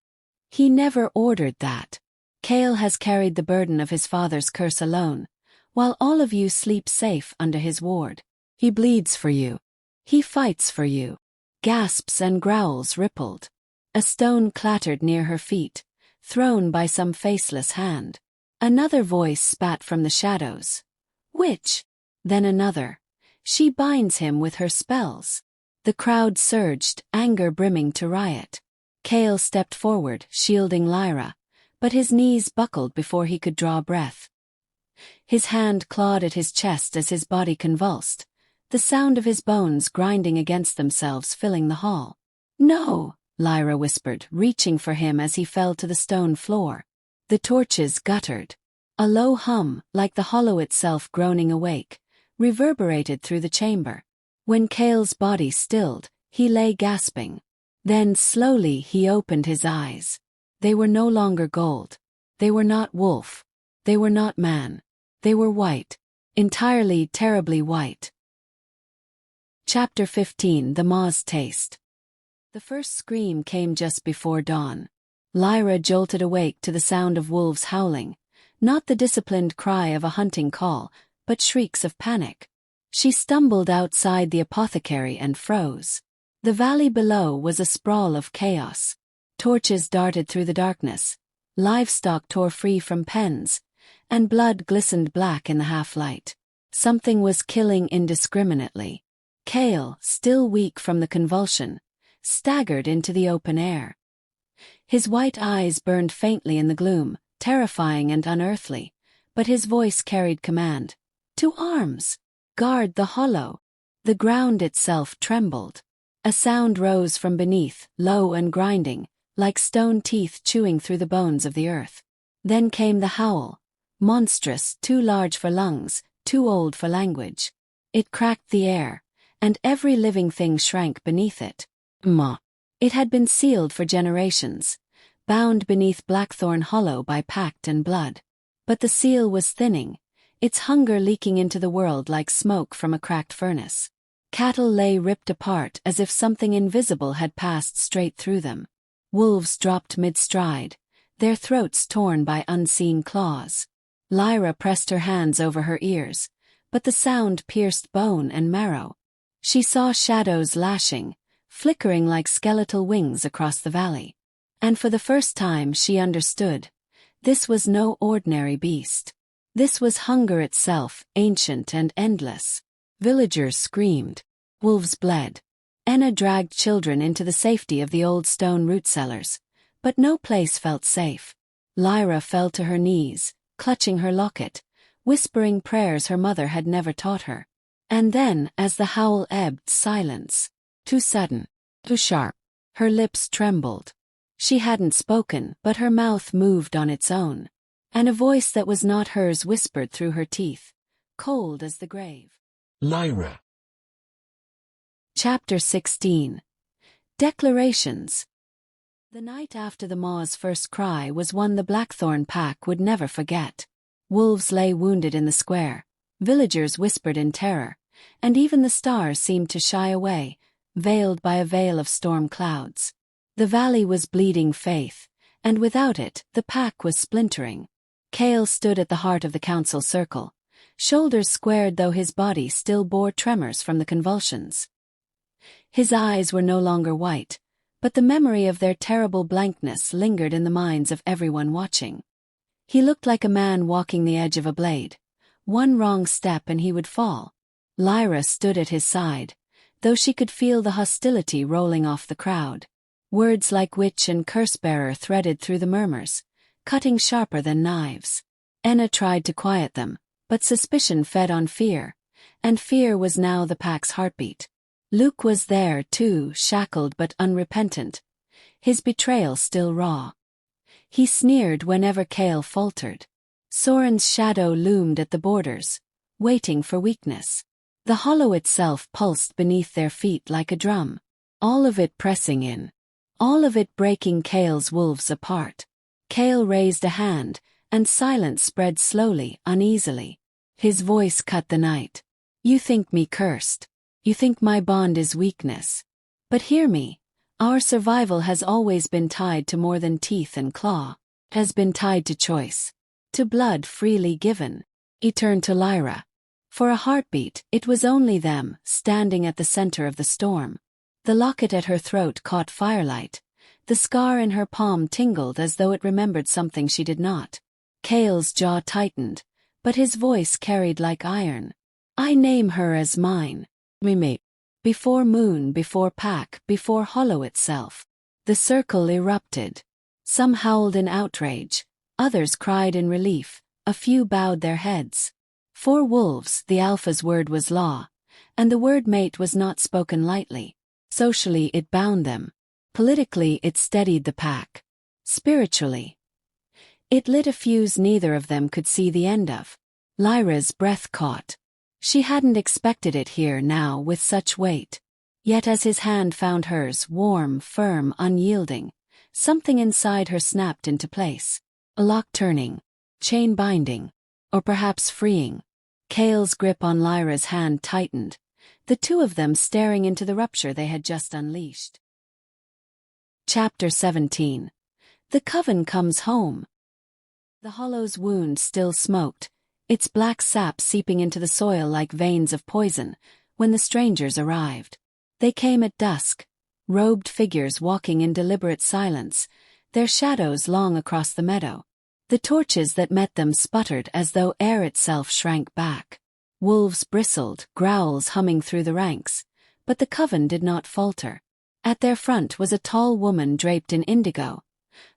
He never ordered that. Kael has carried the burden of his father's curse alone, while all of you sleep safe under his ward. He bleeds for you. He fights for you. Gasps and growls rippled. A stone clattered near her feet, thrown by some faceless hand. Another voice spat from the shadows. Which? Then another. She binds him with her spells. The crowd surged, anger brimming to riot. Kael stepped forward, shielding Lyra, but his knees buckled before he could draw breath. His hand clawed at his chest as his body convulsed, the sound of his bones grinding against themselves filling the hall. No, Lyra whispered, reaching for him as he fell to the stone floor. The torches guttered. A low hum, like the hollow itself groaning awake, reverberated through the chamber. When Kael's body stilled, he lay gasping. Then slowly he opened his eyes. They were no longer gold. They were not wolf. They were not man. They were white. Entirely terribly white. Chapter 15 The Maw's Taste. The first scream came just before dawn. Lyra jolted awake to the sound of wolves howling, not the disciplined cry of a hunting call, but shrieks of panic. She stumbled outside the apothecary and froze. The valley below was a sprawl of chaos. Torches darted through the darkness, livestock tore free from pens, and blood glistened black in the half-light. Something was killing indiscriminately. Kael, still weak from the convulsion, staggered into the open air. His white eyes burned faintly in the gloom, terrifying and unearthly, but his voice carried command. To arms! Guard the hollow! The ground itself trembled. A sound rose from beneath, low and grinding, like stone teeth chewing through the bones of the earth. Then came the howl, monstrous, too large for lungs, too old for language. It cracked the air, and every living thing shrank beneath it. Ma. It had been sealed for generations, bound beneath Blackthorn Hollow by pact and blood. But the seal was thinning, its hunger leaking into the world like smoke from a cracked furnace. Cattle lay ripped apart as if something invisible had passed straight through them. Wolves dropped mid-stride, their throats torn by unseen claws. Lyra pressed her hands over her ears, but the sound pierced bone and marrow. She saw shadows lashing, flickering like skeletal wings across the valley. And for the first time she understood. This was no ordinary beast. This was hunger itself, ancient and endless. Villagers screamed. Wolves bled. Enna dragged children into the safety of the old stone root cellars, but no place felt safe. Lyra fell to her knees, clutching her locket, whispering prayers her mother had never taught her. And then, as the howl ebbed, silence. Too sudden. Too sharp. Her lips trembled. She hadn't spoken, but her mouth moved on its own. And a voice that was not hers whispered through her teeth, cold as the grave. Lyra. Chapter 16. Declarations. The night after the maw's first cry was one the Blackthorn Pack would never forget. Wolves lay wounded in the square, villagers whispered in terror, and even the stars seemed to shy away, veiled by a veil of storm clouds. The valley was bleeding faith, and without it, the pack was splintering. Kael stood at the heart of the council circle, shoulders squared though his body still bore tremors from the convulsions. His eyes were no longer white, but the memory of their terrible blankness lingered in the minds of everyone watching. He looked like a man walking the edge of a blade. One wrong step and he would fall. Lyra stood at his side, though she could feel the hostility rolling off the crowd. Words like witch and curse-bearer threaded through the murmurs, cutting sharper than knives. Enna tried to quiet them, but suspicion fed on fear, and fear was now the pack's heartbeat. Luke was there too, shackled but unrepentant, his betrayal still raw. He sneered whenever Kael faltered. Soren's shadow loomed at the borders, waiting for weakness. The hollow itself pulsed beneath their feet like a drum, all of it pressing in, all of it breaking Kael's wolves apart. Kael raised a hand, and silence spread slowly, uneasily. His voice cut the night. You think me cursed. You think my bond is weakness. But hear me. Our survival has always been tied to more than teeth and claw. It has been tied to choice. To blood freely given. He turned to Lyra. For a heartbeat, it was only them, standing at the center of the storm. The locket at her throat caught firelight. The scar in her palm tingled as though it remembered something she did not. Kael's jaw tightened, but his voice carried like iron. I name her as mine. Me. Before moon, before pack, before hollow itself. The circle erupted. Some howled in outrage, others cried in relief, a few bowed their heads. For wolves, the alpha's word was law, and the word mate was not spoken lightly. Socially it bound them. Politically it steadied the pack. Spiritually, it lit a fuse neither of them could see the end of. Lyra's breath caught. She hadn't expected it here now with such weight. Yet as his hand found hers, warm, firm, unyielding, something inside her snapped into place. A lock turning, chain binding, or perhaps freeing. Kael's grip on Lyra's hand tightened, the two of them staring into the rupture they had just unleashed. Chapter 17. The coven comes home. The hollow's wound still smoked, its black sap seeping into the soil like veins of poison, when the strangers arrived. They came at dusk, robed figures walking in deliberate silence, their shadows long across the meadow. The torches that met them sputtered as though air itself shrank back. Wolves bristled, growls humming through the ranks, but the coven did not falter. At their front was a tall woman draped in indigo,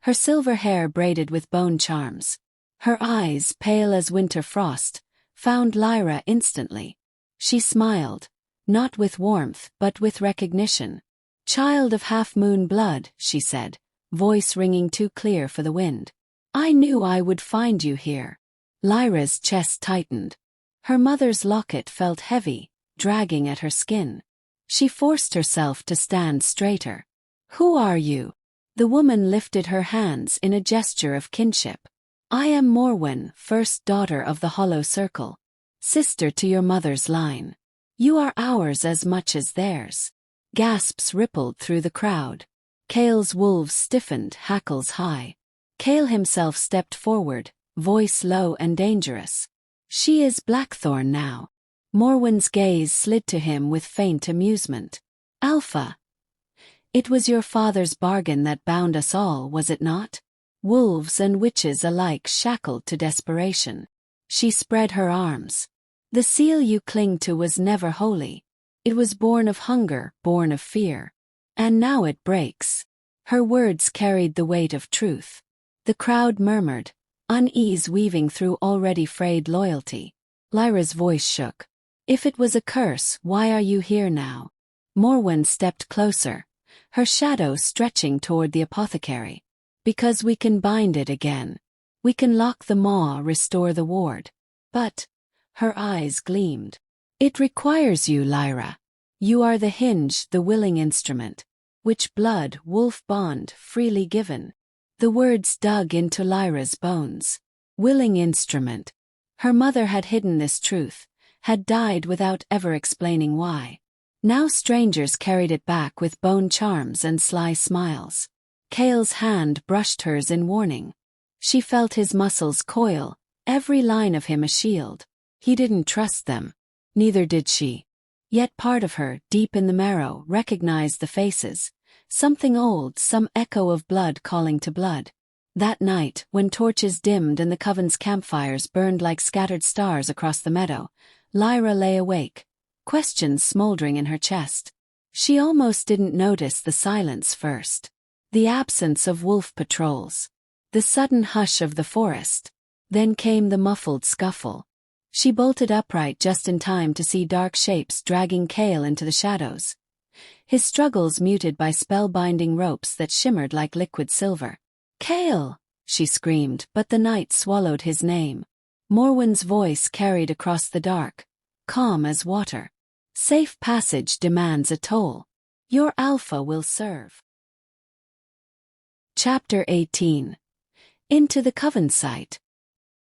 her silver hair braided with bone charms. Her eyes, pale as winter frost, found Lyra instantly. She smiled, not with warmth but with recognition. Child of half-moon blood, she said, voice ringing too clear for the wind. I knew I would find you here. Lyra's chest tightened. Her mother's locket felt heavy, dragging at her skin. She forced herself to stand straighter. Who are you? The woman lifted her hands in a gesture of kinship. I am Morwen, first daughter of the Hollow Circle, sister to your mother's line. You are ours as much as theirs. Gasps rippled through the crowd. Kael's wolves stiffened, hackles high. Kael himself stepped forward, voice low and dangerous. She is Blackthorn now. Morwen's gaze slid to him with faint amusement. Alpha. It was your father's bargain that bound us all, was it not? Wolves and witches alike shackled to desperation. She spread her arms. The seal you cling to was never holy. It was born of hunger, born of fear. And now it breaks. Her words carried the weight of truth. The crowd murmured, unease weaving through already frayed loyalty. Lyra's voice shook. If it was a curse, why are you here now? Morwen stepped closer, her shadow stretching toward the apothecary. Because we can bind it again. We can lock the maw, restore the ward. But, her eyes gleamed. It requires you, Lyra. You are the hinge, the willing instrument. Which blood, wolf bond, freely given. The words dug into Lyra's bones. Willing instrument. Her mother had hidden this truth, had died without ever explaining why. Now strangers carried it back with bone charms and sly smiles. Kael's hand brushed hers in warning. She felt his muscles coil, every line of him a shield. He didn't trust them. Neither did she. Yet part of her, deep in the marrow, recognized the faces. Something old, some echo of blood calling to blood. That night, when torches dimmed and the coven's campfires burned like scattered stars across the meadow, Lyra lay awake, questions smoldering in her chest. She almost didn't notice the silence first. The absence of wolf patrols. The sudden hush of the forest. Then came the muffled scuffle. She bolted upright just in time to see dark shapes dragging Kael into the shadows. His struggles muted by spellbinding ropes that shimmered like liquid silver. Kael! She screamed, but the night swallowed his name. Morwen's voice carried across the dark, calm as water. Safe passage demands a toll. Your alpha will serve. Chapter 18. Into the coven site.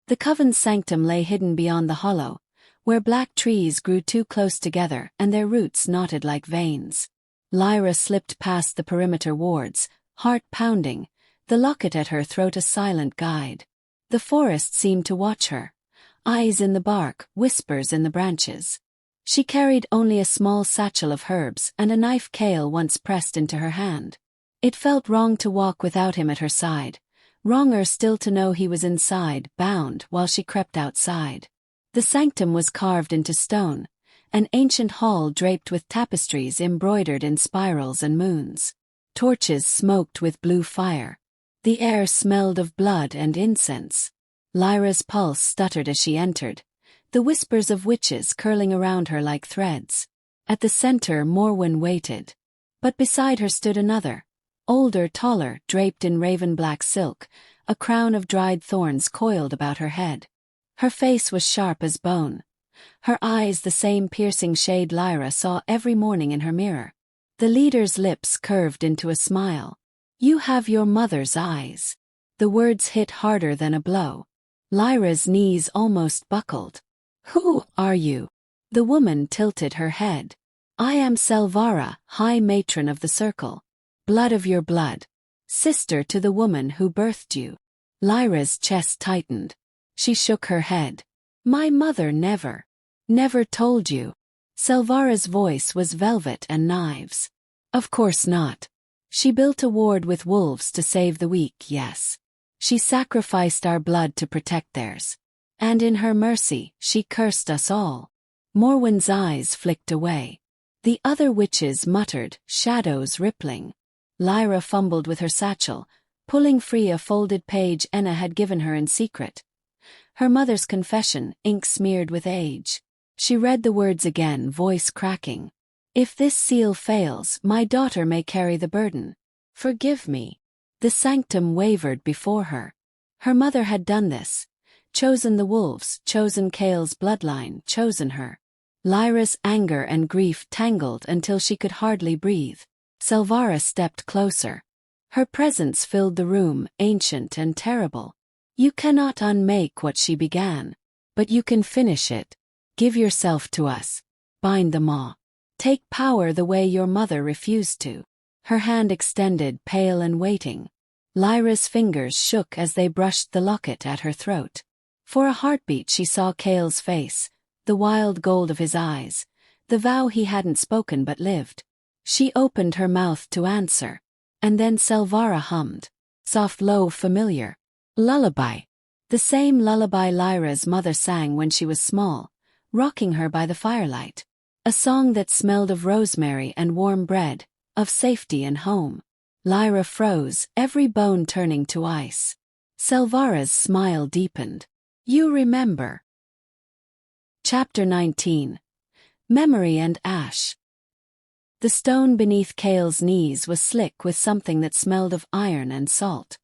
The coven's sanctum lay hidden beyond the hollow, where black trees grew too close together and their roots knotted like veins. Lyra slipped past the perimeter wards, heart pounding, the locket at her throat a silent guide. The forest seemed to watch her, eyes in the bark, whispers in the branches. She carried only a small satchel of herbs and a knife Kael once pressed into her hand. It felt wrong to walk without him at her side, wronger still to know he was inside, bound, while she crept outside. The sanctum was carved into stone, an ancient hall draped with tapestries embroidered in spirals and moons. Torches smoked with blue fire. The air smelled of blood and incense. Lyra's pulse stuttered as she entered, the whispers of witches curling around her like threads. At the center Morwen waited. But beside her stood another, older, taller, draped in raven-black silk, a crown of dried thorns coiled about her head. Her face was sharp as bone. Her eyes the same piercing shade Lyra saw every morning in her mirror. The leader's lips curved into a smile. You have your mother's eyes. The words hit harder than a blow. Lyra's knees almost buckled. Who are you? The woman tilted her head. I am Selvara, High Matron of the Circle. Blood of your blood. Sister to the woman who birthed you. Lyra's chest tightened. She shook her head. My mother never told you. Selvara's voice was velvet and knives. Of course not. She built a ward with wolves to save the weak, yes. She sacrificed our blood to protect theirs. And in her mercy, she cursed us all. Morwen's eyes flicked away. The other witches muttered, shadows rippling. Lyra fumbled with her satchel, pulling free a folded page Enna had given her in secret. Her mother's confession, ink smeared with age. She read the words again, voice cracking. If this seal fails, my daughter may carry the burden. Forgive me. The sanctum wavered before her. Her mother had done this. Chosen the wolves, chosen Kael's bloodline, chosen her. Lyra's anger and grief tangled until she could hardly breathe. Selvara stepped closer. Her presence filled the room, ancient and terrible. You cannot unmake what she began. But you can finish it. Give yourself to us. Bind the maw. Take power the way your mother refused to. Her hand extended, pale and waiting. Lyra's fingers shook as they brushed the locket at her throat. For a heartbeat she saw Kael's face, the wild gold of his eyes, the vow he hadn't spoken but lived. She opened her mouth to answer. And then Selvara hummed. Soft, low, familiar. Lullaby. The same lullaby Lyra's mother sang when she was small, rocking her by the firelight. A song that smelled of rosemary and warm bread, of safety and home. Lyra froze, every bone turning to ice. Selvara's smile deepened. You remember. Chapter 19. Memory and Ash. The stone beneath Kael's knees was slick with something that smelled of iron and salt.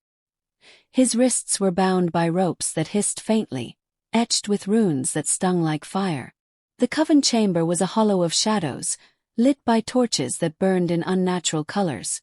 His wrists were bound by ropes that hissed faintly, etched with runes that stung like fire. The coven chamber was a hollow of shadows, lit by torches that burned in unnatural colors.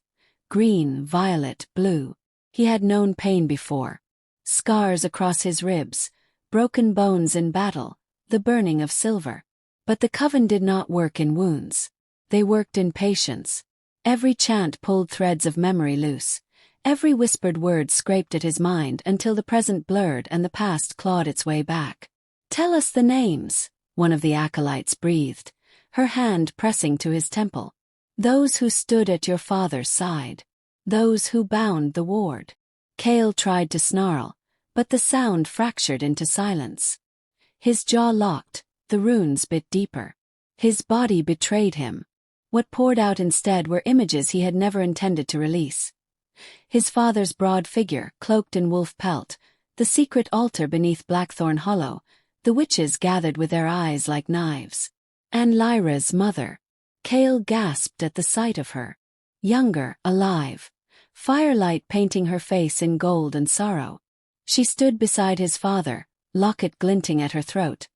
Green, violet, blue. He had known pain before. Scars across his ribs, broken bones in battle, the burning of silver. But the coven did not work in wounds. They worked in patience. Every chant pulled threads of memory loose. Every whispered word scraped at his mind until the present blurred and the past clawed its way back. Tell us the names, one of the acolytes breathed, her hand pressing to his temple. Those who stood at your father's side. Those who bound the ward. Kael tried to snarl, but the sound fractured into silence. His jaw locked, the runes bit deeper. His body betrayed him. What poured out instead were images he had never intended to release. His father's broad figure, cloaked in wolf pelt, the secret altar beneath Blackthorn Hollow, the witches gathered with their eyes like knives. And Lyra's mother. Kael gasped at the sight of her. Younger, alive. Firelight painting her face in gold and sorrow. She stood beside his father, locket glinting at her throat.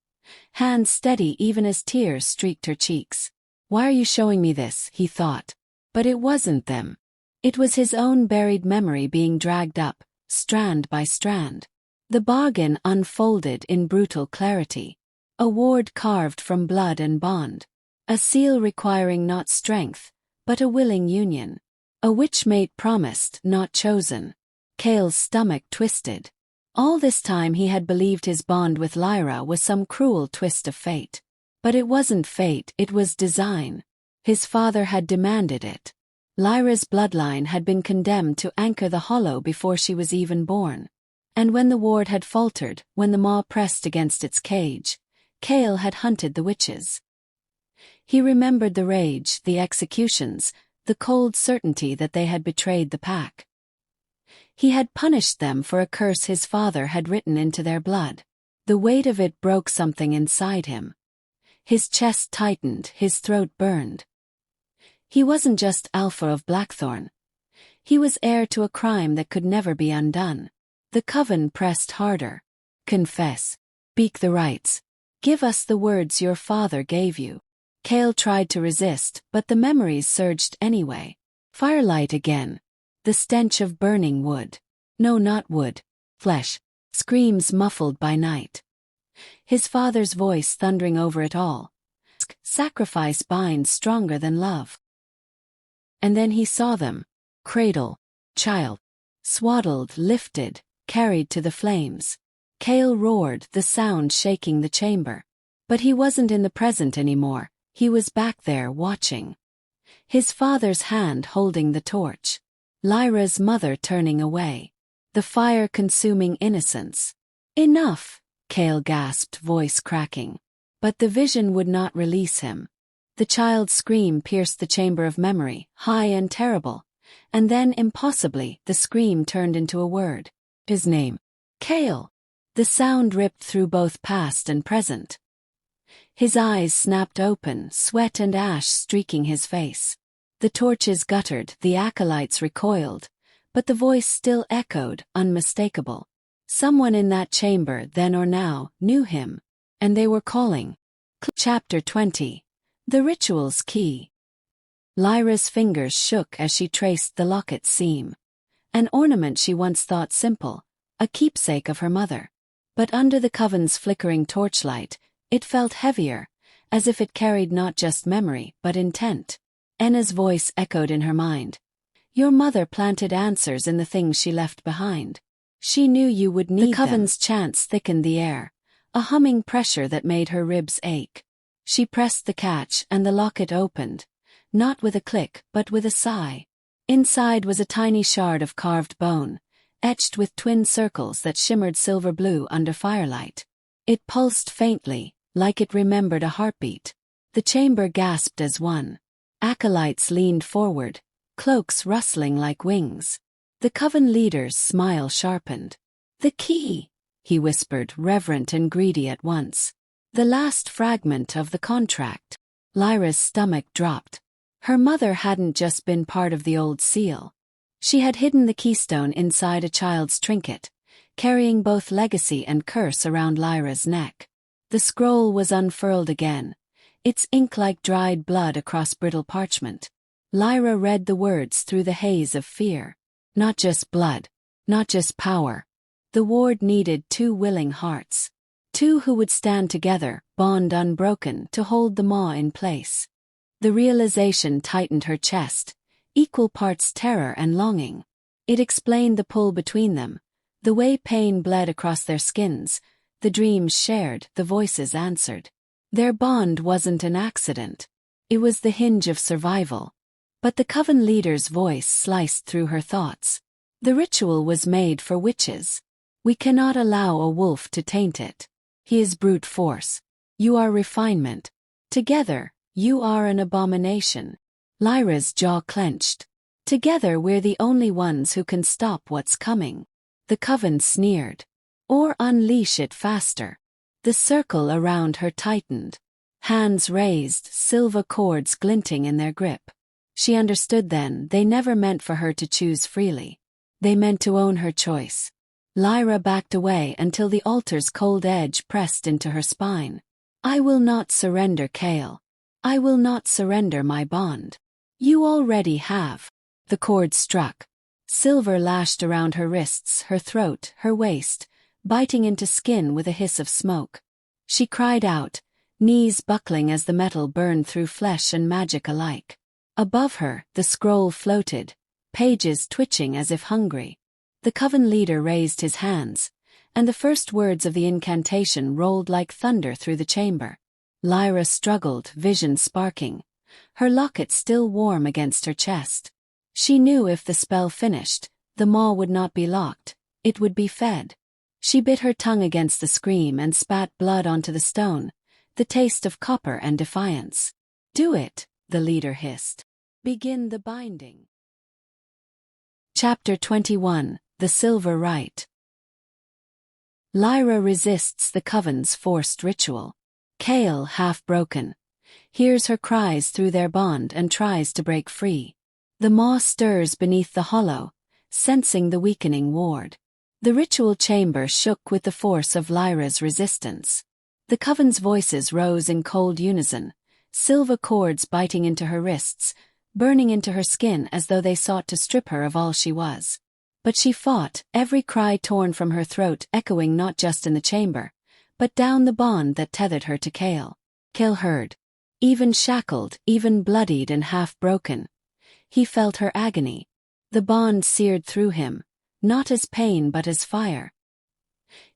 Hands steady even as tears streaked her cheeks. Why are you showing me this, he thought. But it wasn't them. It was his own buried memory being dragged up, strand by strand. The bargain unfolded in brutal clarity. A ward carved from blood and bond. A seal requiring not strength, but a willing union. A witchmate promised, not chosen. Kael's stomach twisted. All this time he had believed his bond with Lyra was some cruel twist of fate. But it wasn't fate, it was design. His father had demanded it. Lyra's bloodline had been condemned to anchor the hollow before she was even born. And when the ward had faltered, when the maw pressed against its cage, Kael had hunted the witches. He remembered the rage, the executions, the cold certainty that they had betrayed the pack. He had punished them for a curse his father had written into their blood. The weight of it broke something inside him. His chest tightened, his throat burned. He wasn't just Alpha of Blackthorn. He was heir to a crime that could never be undone. The coven pressed harder. Confess. Speak the rights. Give us the words your father gave you. Kael tried to resist, but the memories surged anyway. Firelight again. The stench of burning wood. No, not wood. Flesh. Screams muffled by night. His father's voice thundering over it all. Sacrifice binds stronger than love. And then he saw them. Cradle. Child. Swaddled, lifted, carried to the flames. Kael roared, the sound shaking the chamber. But he wasn't in the present anymore, he was back there watching. His father's hand holding the torch. Lyra's mother turning away. The fire consuming innocence. Enough, Kael gasped, voice cracking. But the vision would not release him. The child's scream pierced the chamber of memory, high and terrible. And then, impossibly, the scream turned into a word. His name. Kael. The sound ripped through both past and present. His eyes snapped open, sweat and ash streaking his face. The torches guttered, the acolytes recoiled. But the voice still echoed, unmistakable. Someone in that chamber, then or now, knew him. And they were calling. Chapter 20. The Ritual's Key. Lyra's fingers shook as she traced the locket's seam. An ornament she once thought simple, a keepsake of her mother. But under the coven's flickering torchlight, it felt heavier, as if it carried not just memory but intent. Enna's voice echoed in her mind. Your mother planted answers in the things she left behind. She knew you would need them. The coven's chants thickened the air, a humming pressure that made her ribs ache. She pressed the catch and the locket opened, not with a click but with a sigh. Inside was a tiny shard of carved bone, etched with twin circles that shimmered silver blue under firelight. It pulsed faintly, like it remembered a heartbeat. The chamber gasped as one. Acolytes leaned forward, cloaks rustling like wings. The coven leader's smile sharpened. The key, he whispered, reverent and greedy at once. The last fragment of the contract. Lyra's stomach dropped. Her mother hadn't just been part of the old seal. She had hidden the keystone inside a child's trinket, carrying both legacy and curse around Lyra's neck. The scroll was unfurled again, its ink like dried blood across brittle parchment. Lyra read the words through the haze of fear. Not just blood, not just power. The ward needed 2 willing hearts. 2 who would stand together, bond unbroken, to hold the maw in place. The realization tightened her chest, equal parts terror and longing. It explained the pull between them, the way pain bled across their skins, the dreams shared, the voices answered. Their bond wasn't an accident. It was the hinge of survival. But the coven leader's voice sliced through her thoughts. The ritual was made for witches. We cannot allow a wolf to taint it. He is brute force. You are refinement. Together, you are an abomination. Lyra's jaw clenched. Together we're the only ones who can stop what's coming. The coven sneered. Or unleash it faster. The circle around her tightened. Hands raised, silver cords glinting in their grip. She understood then they never meant for her to choose freely. They meant to own her choice. Lyra backed away until the altar's cold edge pressed into her spine. I will not surrender, Kael. I will not surrender my bond. You already have. The cord struck. Silver lashed around her wrists, her throat, her waist, biting into skin with a hiss of smoke. She cried out, knees buckling as the metal burned through flesh and magic alike. Above her, the scroll floated, pages twitching as if hungry. The coven leader raised his hands, and the first words of the incantation rolled like thunder through the chamber. Lyra struggled, vision sparking, her locket still warm against her chest. She knew if the spell finished, the maw would not be locked, it would be fed. She bit her tongue against the scream and spat blood onto the stone, the taste of copper and defiance. Do it, the leader hissed. Begin the binding. Chapter 21, The Silver Rite. Lyra resists the coven's forced ritual. Kael, half broken, hears her cries through their bond and tries to break free. The maw stirs beneath the hollow, sensing the weakening ward. The ritual chamber shook with the force of Lyra's resistance. The coven's voices rose in cold unison, silver cords biting into her wrists, burning into her skin as though they sought to strip her of all she was. But she fought, every cry torn from her throat echoing not just in the chamber, but down the bond that tethered her to Kael. Kael heard. Even shackled, even bloodied and half broken. He felt her agony. The bond seared through him, not as pain but as fire.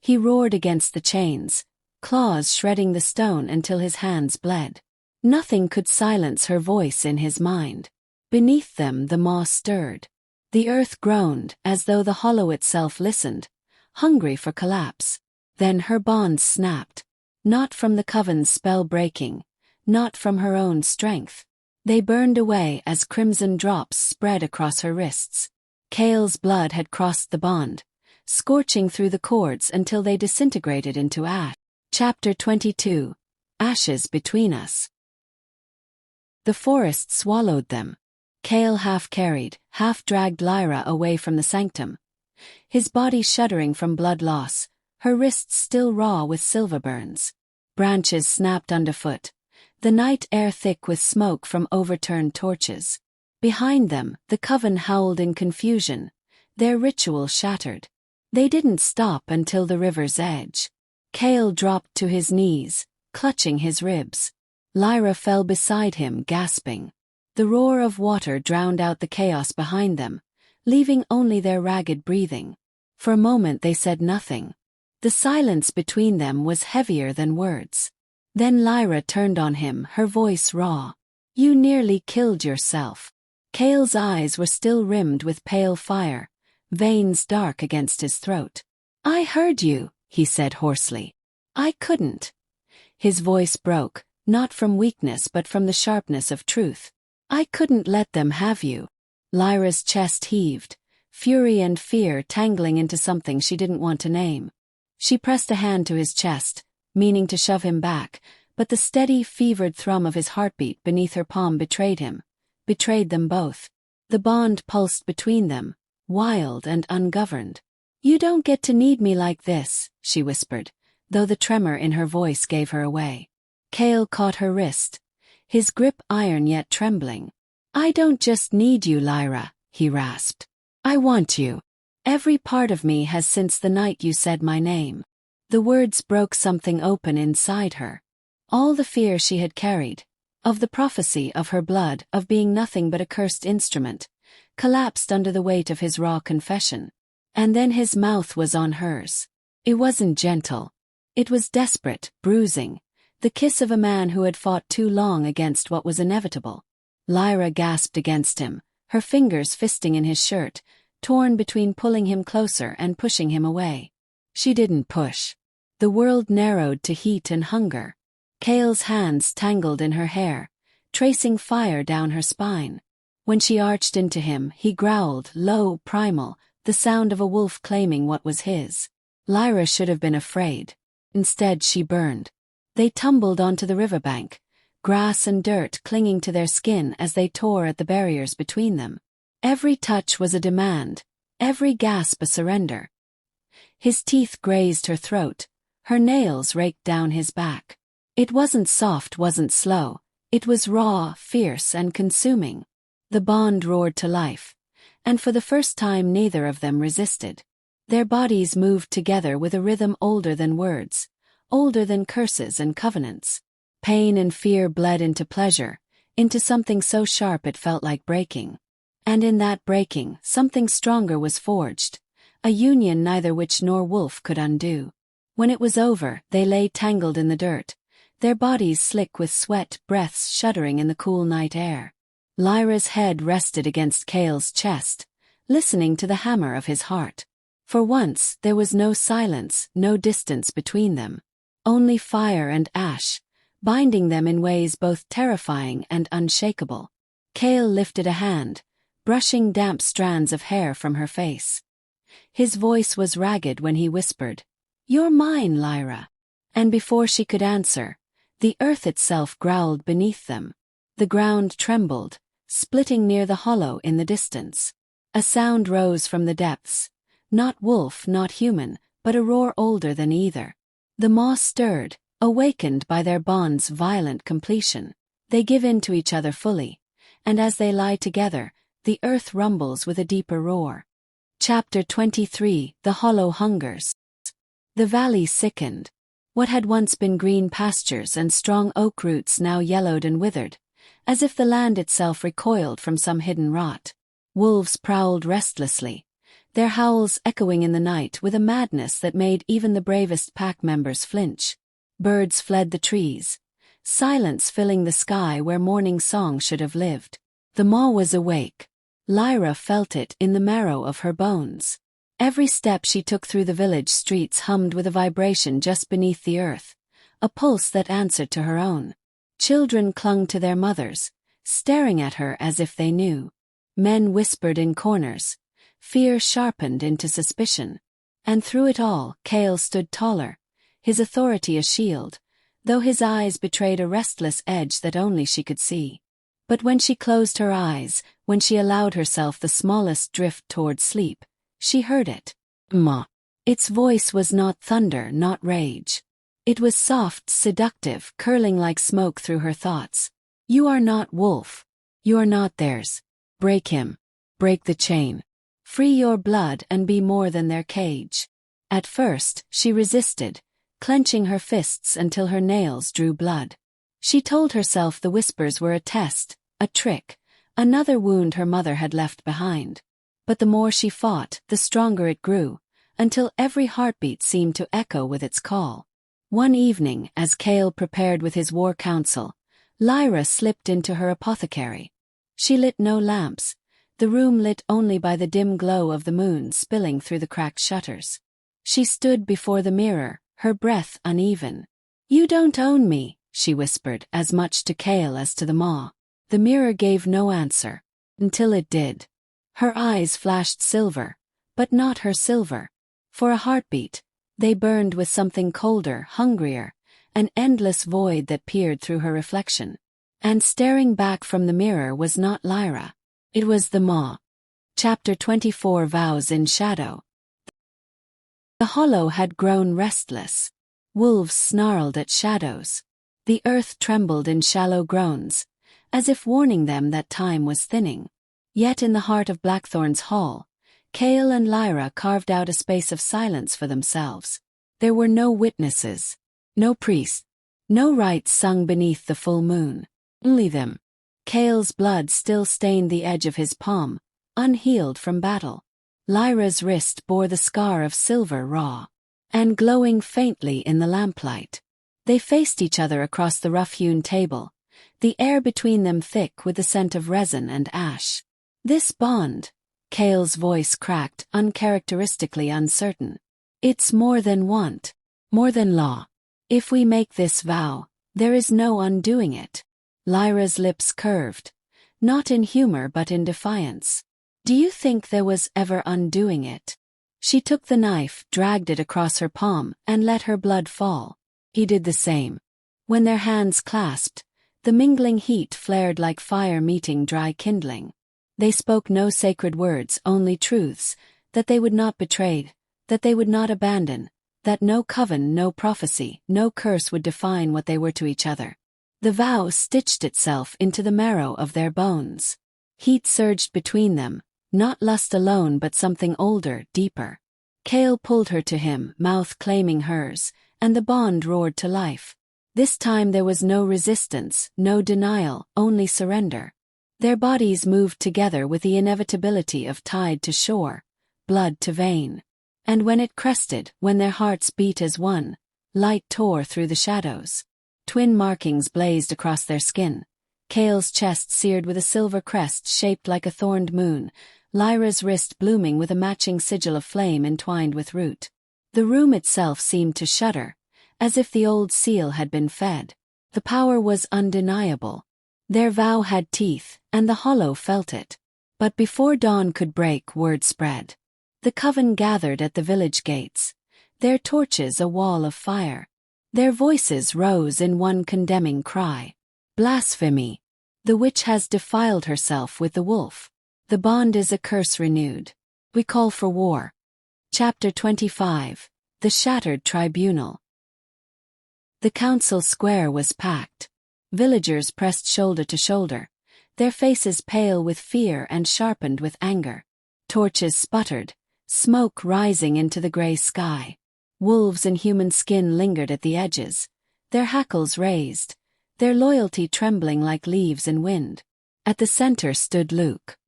He roared against the chains, claws shredding the stone until his hands bled. Nothing could silence her voice in his mind. Beneath them the maw stirred. The earth groaned as though the hollow itself listened, hungry for collapse. Then her bonds snapped. Not from the coven's spell breaking, not from her own strength. They burned away as crimson drops spread across her wrists. Kael's blood had crossed the bond, scorching through the cords until they disintegrated into ash. Chapter 22, Ashes Between Us. The forest swallowed them. Kael half carried, half dragged Lyra away from the sanctum. His body shuddering from blood loss, her wrists still raw with silver burns. Branches snapped underfoot, the night air thick with smoke from overturned torches. Behind them, the coven howled in confusion, their ritual shattered. They didn't stop until the river's edge. Kael dropped to his knees, clutching his ribs. Lyra fell beside him, gasping. The roar of water drowned out the chaos behind them, leaving only their ragged breathing. For a moment they said nothing. The silence between them was heavier than words. Then Lyra turned on him, her voice raw. "You nearly killed yourself." Kael's eyes were still rimmed with pale fire, veins dark against his throat. "I heard you," he said hoarsely. "I couldn't." His voice broke, not from weakness but from the sharpness of truth. "I couldn't let them have you." Lyra's chest heaved, fury and fear tangling into something she didn't want to name. She pressed a hand to his chest, meaning to shove him back, but the steady, fevered thrum of his heartbeat beneath her palm betrayed him, betrayed them both. The bond pulsed between them, wild and ungoverned. "You don't get to need me like this," she whispered, though the tremor in her voice gave her away. Kael caught her wrist, his grip iron yet trembling. "I don't just need you, Lyra," he rasped. "I want you. Every part of me has since the night you said my name." The words broke something open inside her. All the fear she had carried, of the prophecy of her blood, of being nothing but a cursed instrument, collapsed under the weight of his raw confession. And then his mouth was on hers. It wasn't gentle. It was desperate, bruising, the kiss of a man who had fought too long against what was inevitable. Lyra gasped against him, her fingers fisting in his shirt, torn between pulling him closer and pushing him away. She didn't push. The world narrowed to heat and hunger. Kael's hands tangled in her hair, tracing fire down her spine. When she arched into him, he growled, low, primal, the sound of a wolf claiming what was his. Lyra should have been afraid. Instead she burned. They tumbled onto the riverbank, grass and dirt clinging to their skin as they tore at the barriers between them. Every touch was a demand, every gasp a surrender. His teeth grazed her throat, her nails raked down his back. It wasn't soft, wasn't slow, it was raw, fierce, and consuming. The bond roared to life, and for the first time neither of them resisted. Their bodies moved together with a rhythm older than words, older than curses and covenants. Pain and fear bled into pleasure, into something so sharp it felt like breaking. And in that breaking, something stronger was forged, a union neither witch nor wolf could undo. When it was over, they lay tangled in the dirt, their bodies slick with sweat, breaths shuddering in the cool night air. Lyra's head rested against Kael's chest, listening to the hammer of his heart. For once, there was no silence, no distance between them. Only fire and ash, binding them in ways both terrifying and unshakable. Kael lifted a hand, brushing damp strands of hair from her face. His voice was ragged when he whispered, "You're mine, Lyra." And before she could answer, the earth itself growled beneath them. The ground trembled, splitting near the hollow in the distance. A sound rose from the depths, not wolf, not human, but a roar older than either. The moss stirred, awakened by their bond's violent completion. They give in to each other fully, and as they lie together, the earth rumbles with a deeper roar. Chapter 23: The Hollow Hungers. The valley sickened. What had once been green pastures and strong oak roots now yellowed and withered, as if the land itself recoiled from some hidden rot. Wolves prowled restlessly, their howls echoing in the night with a madness that made even the bravest pack members flinch. Birds fled the trees, silence filling the sky where morning song should have lived. The maw was awake. Lyra felt it in the marrow of her bones. Every step she took through the village streets hummed with a vibration just beneath the earth, a pulse that answered to her own. Children clung to their mothers, staring at her as if they knew. Men whispered in corners, fear sharpened into suspicion. And through it all, Kael stood taller, his authority a shield, though his eyes betrayed a restless edge that only she could see. But when she closed her eyes, when she allowed herself the smallest drift toward sleep, she heard it. Ma. Its voice was not thunder, not rage. It was soft, seductive, curling like smoke through her thoughts. You are not wolf. You are not theirs. Break him. Break the chain. Free your blood and be more than their cage. At first, she resisted, clenching her fists until her nails drew blood. She told herself the whispers were a test, a trick, another wound her mother had left behind. But the more she fought, the stronger it grew, until every heartbeat seemed to echo with its call. One evening, as Kael prepared with his war council, Lyra slipped into her apothecary. She lit no lamps, the room lit only by the dim glow of the moon spilling through the cracked shutters. She stood before the mirror, her breath uneven. "You don't own me," she whispered, as much to Kael as to the maw. The mirror gave no answer. Until it did. Her eyes flashed silver, but not her silver. For a heartbeat, they burned with something colder, hungrier, an endless void that peered through her reflection. And staring back from the mirror was not Lyra. It was the maw. Chapter 24 Vows in Shadow. The hollow had grown restless. Wolves snarled at shadows. The earth trembled in shallow groans, as if warning them that time was thinning. Yet in the heart of Blackthorn's hall, Kael and Lyra carved out a space of silence for themselves. There were no witnesses, no priests, no rites sung beneath the full moon. Only them. Kael's blood still stained the edge of his palm, unhealed from battle. Lyra's wrist bore the scar of silver raw, and glowing faintly in the lamplight. They faced each other across the rough-hewn table, the air between them thick with the scent of resin and ash. This bond, Kael's voice cracked, uncharacteristically uncertain. It's more than want, more than law. If we make this vow, there is no undoing it. Lyra's lips curved, not in humor but in defiance. Do you think there was ever undoing it? She took the knife, dragged it across her palm, and let her blood fall. He did the same. When their hands clasped, the mingling heat flared like fire meeting dry kindling. They spoke no sacred words, only truths, that they would not betray, that they would not abandon, that no coven, no prophecy, no curse would define what they were to each other. The vow stitched itself into the marrow of their bones. Heat surged between them, not lust alone but something older, deeper. Kael pulled her to him, mouth claiming hers, and the bond roared to life. This time there was no resistance, no denial, only surrender. Their bodies moved together with the inevitability of tide to shore, blood to vein. And when it crested, when their hearts beat as one, light tore through the shadows. Twin markings blazed across their skin. Kael's chest seared with a silver crest shaped like a thorned moon, Lyra's wrist blooming with a matching sigil of flame entwined with root. The room itself seemed to shudder, as if the old seal had been fed. The power was undeniable. Their vow had teeth, and the hollow felt it. But before dawn could break, word spread. The coven gathered at the village gates, their torches a wall of fire. Their voices rose in one condemning cry. Blasphemy! The witch has defiled herself with the wolf. The bond is a curse renewed. We call for war. Chapter 25 The Shattered Tribunal. The council square was packed. Villagers pressed shoulder to shoulder, their faces pale with fear and sharpened with anger. Torches sputtered, smoke rising into the gray sky. Wolves in human skin lingered at the edges, their hackles raised, their loyalty trembling like leaves in wind. At the center stood Luke.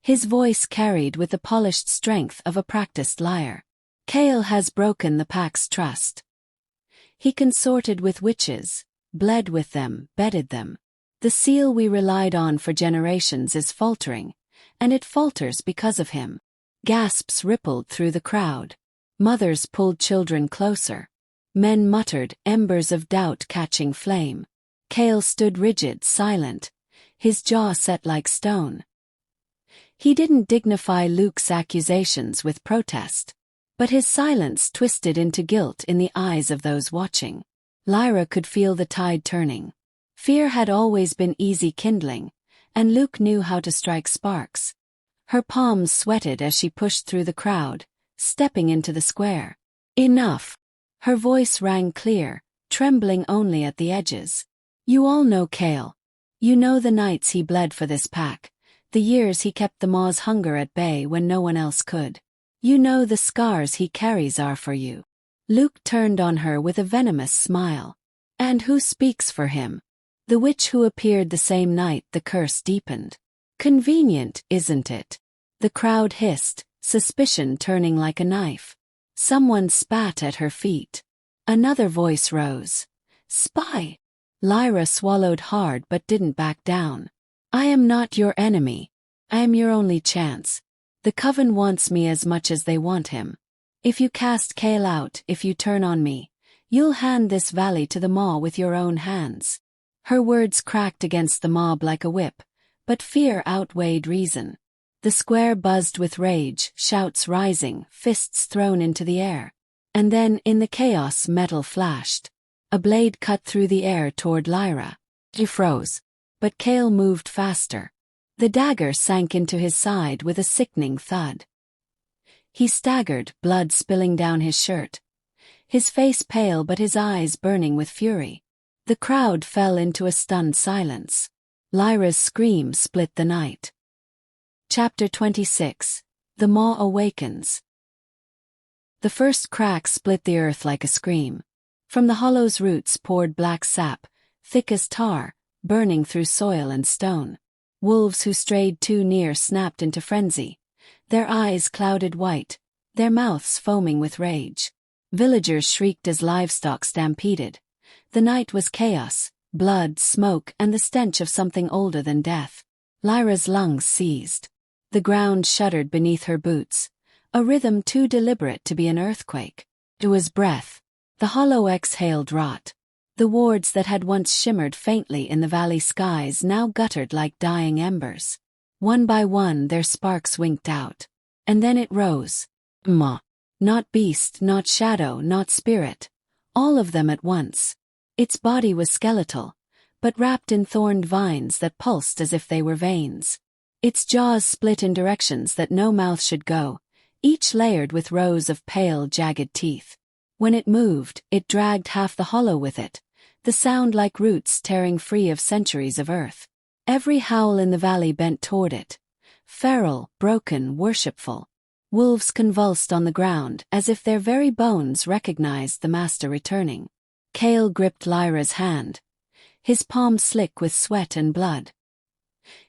His voice carried with the polished strength of a practiced liar. Kael has broken the pack's trust. He consorted with witches, bled with them, bedded them. The seal we relied on for generations is faltering, and it falters because of him. Gasps rippled through the crowd. Mothers pulled children closer. Men muttered, embers of doubt catching flame. Kael stood rigid, silent, his jaw set like stone. He didn't dignify Luke's accusations with protest, but his silence twisted into guilt in the eyes of those watching. Lyra could feel the tide turning. Fear had always been easy kindling, and Luke knew how to strike sparks. Her palms sweated as she pushed through the crowd, stepping into the square. Enough! Her voice rang clear, trembling only at the edges. You all know Kael. You know the nights he bled for this pack, The years he kept the maw's hunger at bay when no one else could. You know the scars he carries are for you. Luke turned on her with a venomous smile. And who speaks for him? The witch who appeared the same night the curse deepened. Convenient, isn't it? The crowd hissed, suspicion turning like a knife. Someone spat at her feet. Another voice rose. Spy! Lyra swallowed hard but didn't back down. I am not your enemy. I am your only chance. The coven wants me as much as they want him. If you cast Kael out, if you turn on me, you'll hand this valley to the maw with your own hands. Her words cracked against the mob like a whip, but fear outweighed reason. The square buzzed with rage, shouts rising, fists thrown into the air. And then, in the chaos, metal flashed. A blade cut through the air toward Lyra. She froze. But Kael moved faster. The dagger sank into his side with a sickening thud. He staggered, blood spilling down his shirt. His face pale but his eyes burning with fury. The crowd fell into a stunned silence. Lyra's scream split the night. Chapter 26. The Maw Awakens. The first crack split the earth like a scream. From the hollow's roots poured black sap, thick as tar, burning through soil and stone. Wolves who strayed too near snapped into frenzy, their eyes clouded white, their mouths foaming with rage. Villagers shrieked as livestock stampeded. The night was chaos, blood, smoke, and the stench of something older than death. Lyra's lungs seized. The ground shuddered beneath her boots, a rhythm too deliberate to be an earthquake. It was breath. The hollow exhaled rot. The wards that had once shimmered faintly in the valley skies now guttered like dying embers. One by one their sparks winked out. And then it rose. Maw. Not beast, not shadow, not spirit. All of them at once. Its body was skeletal, but wrapped in thorned vines that pulsed as if they were veins. Its jaws split in directions that no mouth should go, each layered with rows of pale, jagged teeth. When it moved, it dragged half the hollow with it, the sound like roots tearing free of centuries of earth. Every howl in the valley bent toward it. Feral, broken, worshipful. Wolves convulsed on the ground as if their very bones recognized the master returning. Kael gripped Lyra's hand, his palm slick with sweat and blood.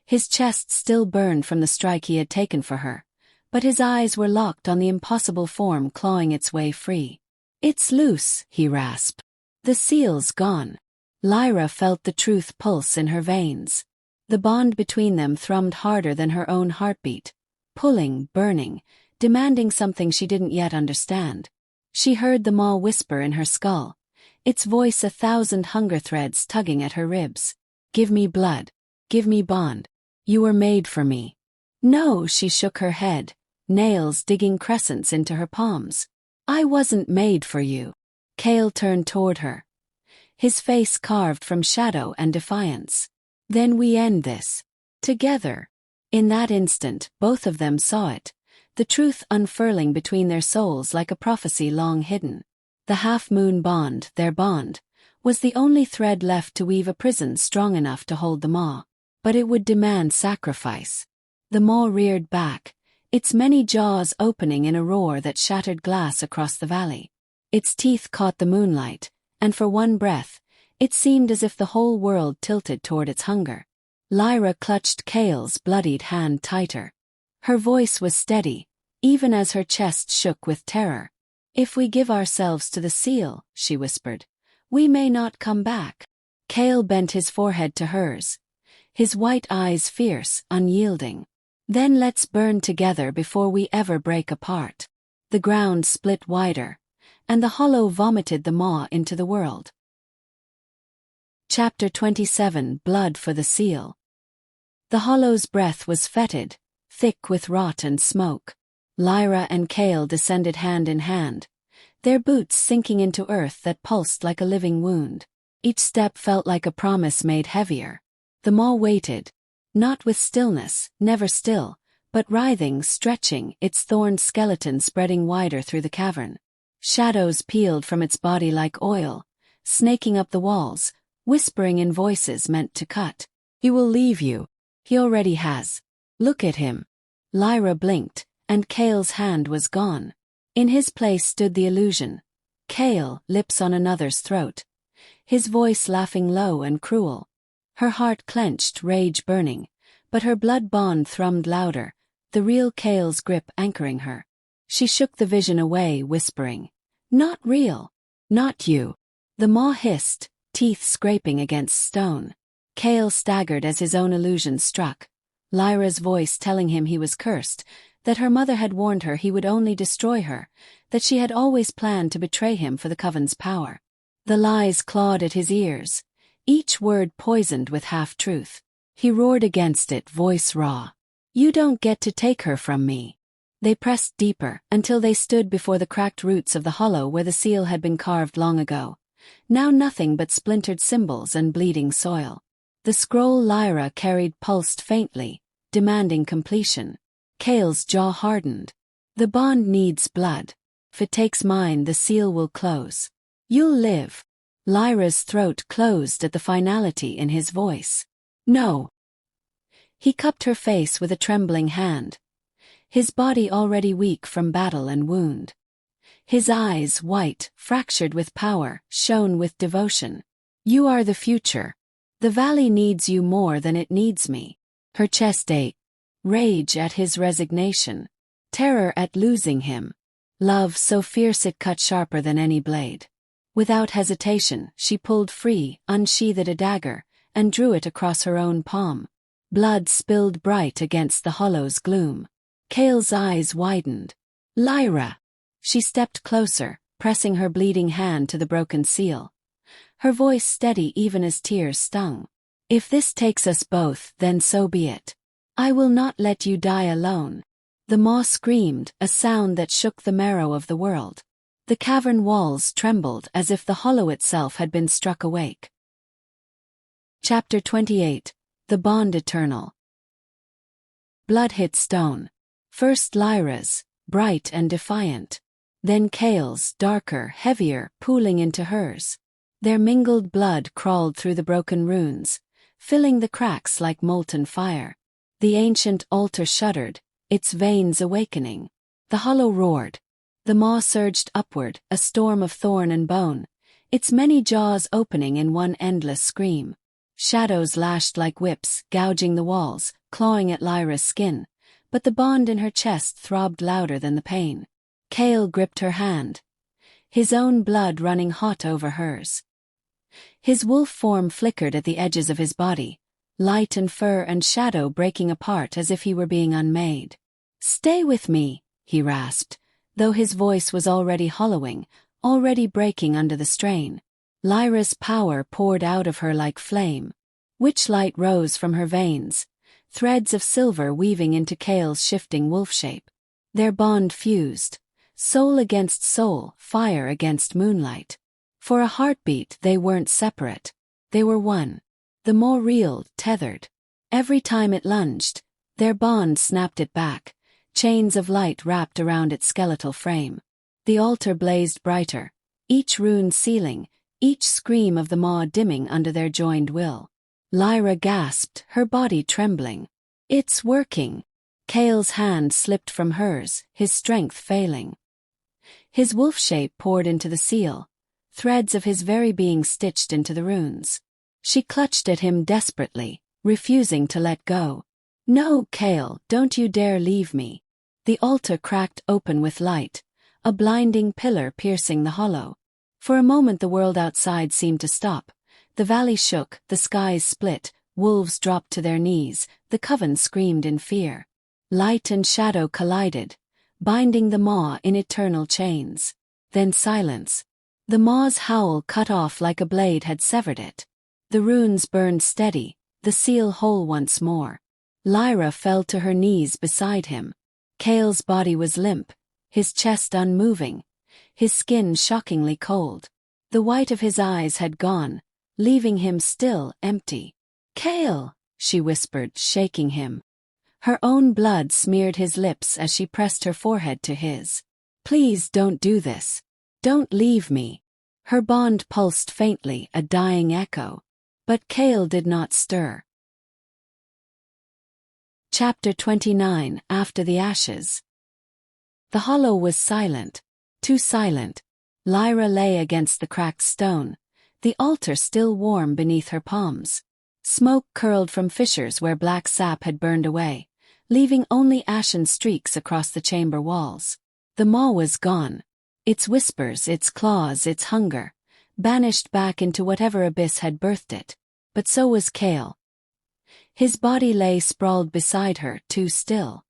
His chest still burned from the strike he had taken for her, but his eyes were locked on the impossible form clawing its way free. It's loose, he rasped. The seal's gone. Lyra felt the truth pulse in her veins. The bond between them thrummed harder than her own heartbeat, pulling, burning, demanding something she didn't yet understand. She heard the maw whisper in her skull, its voice 1,000 hunger threads tugging at her ribs. Give me blood. Give me bond. You were made for me. No, she shook her head, nails digging crescents into her palms. I wasn't made for you. Kael turned toward her, his face carved from shadow and defiance. Then we end this. Together. In that instant, both of them saw it, the truth unfurling between their souls like a prophecy long hidden. The half-moon bond, their bond, was the only thread left to weave a prison strong enough to hold the maw. But it would demand sacrifice. The maw reared back, its many jaws opening in a roar that shattered glass across the valley. Its teeth caught the moonlight, and for one breath, it seemed as if the whole world tilted toward its hunger. Lyra clutched Kael's bloodied hand tighter. Her voice was steady, even as her chest shook with terror. If we give ourselves to the seal, she whispered, we may not come back. Kael bent his forehead to hers, his white eyes fierce, unyielding. Then let's burn together before we ever break apart. The ground split wider, and the hollow vomited the maw into the world. Chapter 27. Blood for the Seal. The hollow's breath was fetid, thick with rot and smoke. Lyra and Kael descended hand in hand, their boots sinking into earth that pulsed like a living wound. Each step felt like a promise made heavier. The maw waited, not with stillness, never still, but writhing, stretching, its thorned skeleton spreading wider through the cavern. Shadows peeled from its body like oil, snaking up the walls, whispering in voices meant to cut. He will leave you. He already has. Look at him. Lyra blinked, and Kael's hand was gone. In his place stood the illusion. Kael, lips on another's throat. His voice laughing low and cruel. Her heart clenched, rage burning, but her blood bond thrummed louder, the real Kael's grip anchoring her. She shook the vision away, whispering, "Not real. Not you." The maw hissed, teeth scraping against stone. Kael staggered as his own illusion struck. Lyra's voice telling him he was cursed, that her mother had warned her he would only destroy her, that she had always planned to betray him for the coven's power. The lies clawed at his ears, each word poisoned with half-truth. He roared against it, voice raw. "You don't get to take her from me." They pressed deeper, until they stood before the cracked roots of the hollow where the seal had been carved long ago. Now nothing but splintered symbols and bleeding soil. The scroll Lyra carried pulsed faintly, demanding completion. Kael's jaw hardened. "The bond needs blood. If it takes mine, the seal will close. You'll live." Lyra's throat closed at the finality in his voice. "No." He cupped her face with a trembling hand. His body already weak from battle and wound. His eyes, white, fractured with power, shone with devotion. "You are the future. The valley needs you more than it needs me." Her chest ached. Rage at his resignation. Terror at losing him. Love so fierce it cut sharper than any blade. Without hesitation, she pulled free, unsheathed a dagger, and drew it across her own palm. Blood spilled bright against the hollow's gloom. Kael's eyes widened. "Lyra!" She stepped closer, pressing her bleeding hand to the broken seal. Her voice steady even as tears stung. "If this takes us both, then so be it. I will not let you die alone." The maw screamed, a sound that shook the marrow of the world. The cavern walls trembled as if the hollow itself had been struck awake. Chapter 28. The Bond Eternal. Blood hit stone. First Lyra's, bright and defiant. Then Kael's, darker, heavier, pooling into hers. Their mingled blood crawled through the broken runes, filling the cracks like molten fire. The ancient altar shuddered, its veins awakening. The hollow roared. The maw surged upward, a storm of thorn and bone, its many jaws opening in one endless scream. Shadows lashed like whips, gouging the walls, clawing at Lyra's skin, but the bond in her chest throbbed louder than the pain. Kael gripped her hand, his own blood running hot over hers. His wolf form flickered at the edges of his body, light and fur and shadow breaking apart as if he were being unmade. "Stay with me," he rasped, though his voice was already hollowing, already breaking under the strain. Lyra's power poured out of her like flame. Witchlight rose from her veins, threads of silver weaving into Kael's shifting wolf shape. Their bond fused, soul against soul, fire against moonlight. For a heartbeat they weren't separate. They were one. The maw reeled, tethered. Every time it lunged, their bond snapped it back, chains of light wrapped around its skeletal frame. The altar blazed brighter, each rune sealing, each scream of the maw dimming under their joined will. Lyra gasped, her body trembling. "It's working." Kael's hand slipped from hers, his strength failing. His wolf shape poured into the seal, threads of his very being stitched into the runes. She clutched at him desperately, refusing to let go. "No, Kael, don't you dare leave me." The altar cracked open with light, a blinding pillar piercing the hollow. For a moment the world outside seemed to stop. The valley shook, the skies split, wolves dropped to their knees, the coven screamed in fear. Light and shadow collided, binding the maw in eternal chains. Then silence. The maw's howl cut off like a blade had severed it. The runes burned steady, the seal whole once more. Lyra fell to her knees beside him. Kael's body was limp, his chest unmoving, his skin shockingly cold. The white of his eyes had gone, leaving him still, empty. "Kael," she whispered, shaking him. Her own blood smeared his lips as she pressed her forehead to his. "Please don't do this. Don't leave me." Her bond pulsed faintly, a dying echo. But Kael did not stir. Chapter 29 After the Ashes. The hollow was silent, too silent. Lyra lay against the cracked stone, the altar still warm beneath her palms. Smoke curled from fissures where black sap had burned away, leaving only ashen streaks across the chamber walls. The maw was gone. Its whispers, its claws, its hunger, banished back into whatever abyss had birthed it. But so was Kael. His body lay sprawled beside her, too still.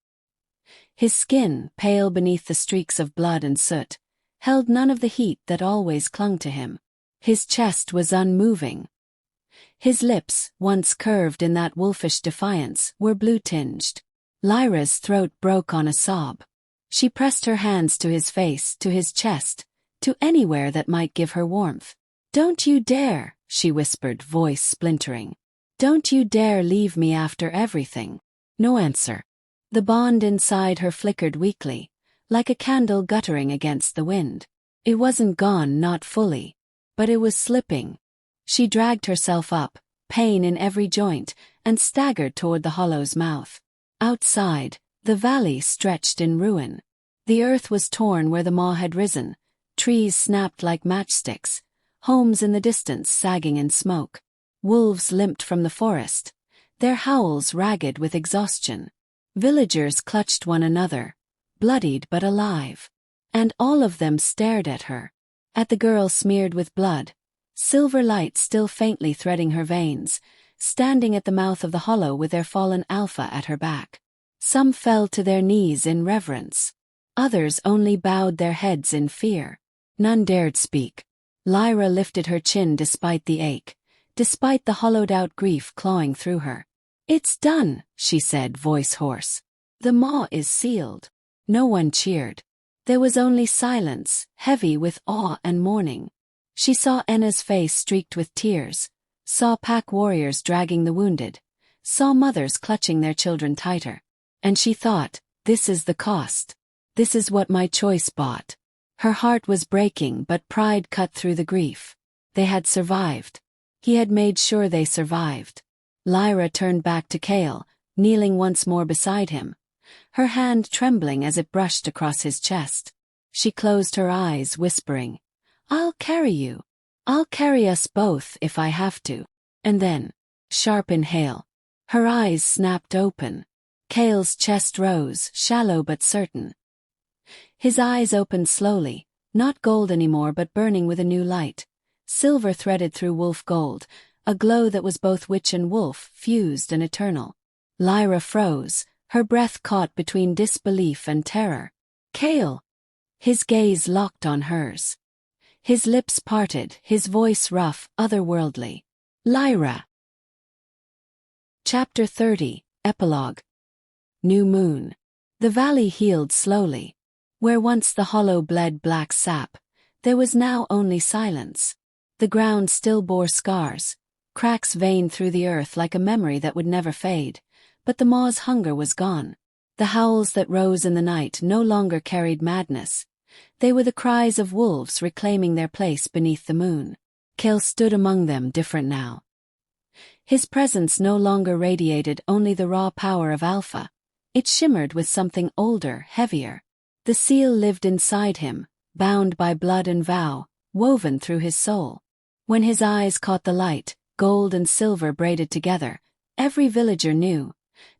His skin, pale beneath the streaks of blood and soot, held none of the heat that always clung to him. His chest was unmoving. His lips, once curved in that wolfish defiance, were blue-tinged. Lyra's throat broke on a sob. She pressed her hands to his face, to his chest, to anywhere that might give her warmth. "Don't you dare," she whispered, voice splintering. "Don't you dare leave me after everything." No answer. The bond inside her flickered weakly, like a candle guttering against the wind. It wasn't gone, not fully. But it was slipping. She dragged herself up, pain in every joint, and staggered toward the hollow's mouth. Outside, the valley stretched in ruin. The earth was torn where the maw had risen, trees snapped like matchsticks, homes in the distance sagging in smoke. Wolves limped from the forest, their howls ragged with exhaustion. Villagers clutched one another, bloodied but alive. And all of them stared at her, at the girl smeared with blood, silver light still faintly threading her veins, standing at the mouth of the hollow with their fallen alpha at her back. Some fell to their knees in reverence. Others only bowed their heads in fear. None dared speak. Lyra lifted her chin despite the ache, despite the hollowed-out grief clawing through her. "It's done," she said, voice hoarse. "The maw is sealed." No one cheered. There was only silence, heavy with awe and mourning. She saw Enna's face streaked with tears, saw pack warriors dragging the wounded, saw mothers clutching their children tighter. And she thought, this is the cost. This is what my choice bought. Her heart was breaking, but pride cut through the grief. They had survived. He had made sure they survived. Lyra turned back to Kael, kneeling once more beside him, her hand trembling as it brushed across his chest. She closed her eyes, whispering, "I'll carry you. I'll carry us both if I have to." And then, sharp inhale. Her eyes snapped open. Kael's chest rose, shallow but certain. His eyes opened slowly, not gold anymore but burning with a new light, silver threaded through wolf gold, a glow that was both witch and wolf, fused and eternal. Lyra froze, her breath caught between disbelief and terror. "Kael!" His gaze locked on hers. His lips parted, his voice rough, otherworldly. "Lyra!" Chapter 30, Epilogue. New moon. The valley healed slowly. Where once the hollow bled black sap, there was now only silence. The ground still bore scars, cracks veined through the earth like a memory that would never fade, but the maw's hunger was gone. The howls that rose in the night no longer carried madness. They were the cries of wolves reclaiming their place beneath the moon. Kael stood among them, different now. His presence no longer radiated only the raw power of Alpha. It shimmered with something older, heavier. The seal lived inside him, bound by blood and vow, woven through his soul. When his eyes caught the light, gold and silver braided together, every villager knew.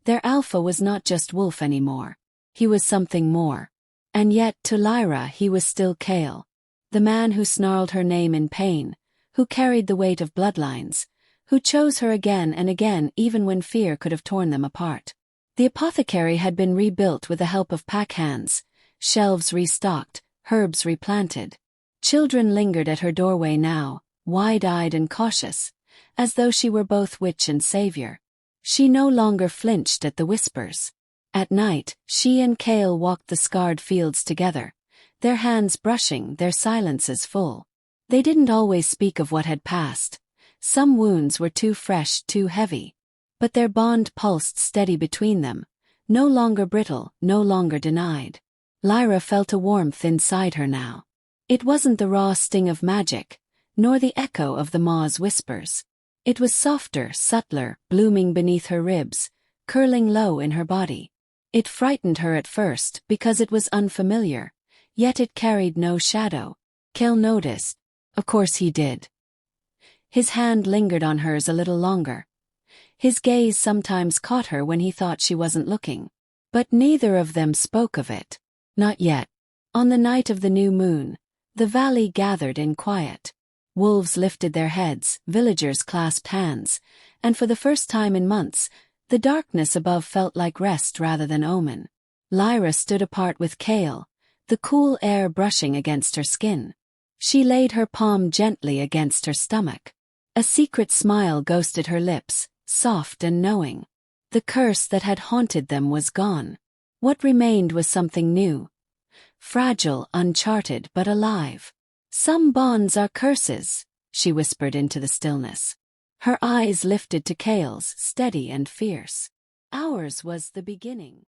Their Alpha was not just wolf anymore. He was something more. And yet, to Lyra, he was still Kael. The man who snarled her name in pain, who carried the weight of bloodlines, who chose her again and again even when fear could have torn them apart. The apothecary had been rebuilt with the help of pack hands, shelves restocked, herbs replanted. Children lingered at her doorway now, wide-eyed and cautious, as though she were both witch and savior. She no longer flinched at the whispers. At night, she and Kael walked the scarred fields together, their hands brushing, their silences full. They didn't always speak of what had passed. Some wounds were too fresh, too heavy. But their bond pulsed steady between them, no longer brittle, no longer denied. Lyra felt a warmth inside her now. It wasn't the raw sting of magic, nor the echo of the maw's whispers. It was softer, subtler, blooming beneath her ribs, curling low in her body. It frightened her at first because it was unfamiliar, yet it carried no shadow. Kael noticed. Of course he did. His hand lingered on hers a little longer. His gaze sometimes caught her when he thought she wasn't looking. But neither of them spoke of it. Not yet. On the night of the new moon, the valley gathered in quiet. Wolves lifted their heads, villagers clasped hands, and for the first time in months, the darkness above felt like rest rather than omen. Lyra stood apart with Kael, the cool air brushing against her skin. She laid her palm gently against her stomach. A secret smile ghosted her lips, soft and knowing. The curse that had haunted them was gone. What remained was something new. Fragile, uncharted, but alive. Some bonds are curses, she whispered into the stillness. Her eyes lifted to Kael's, steady and fierce. Ours was the beginning.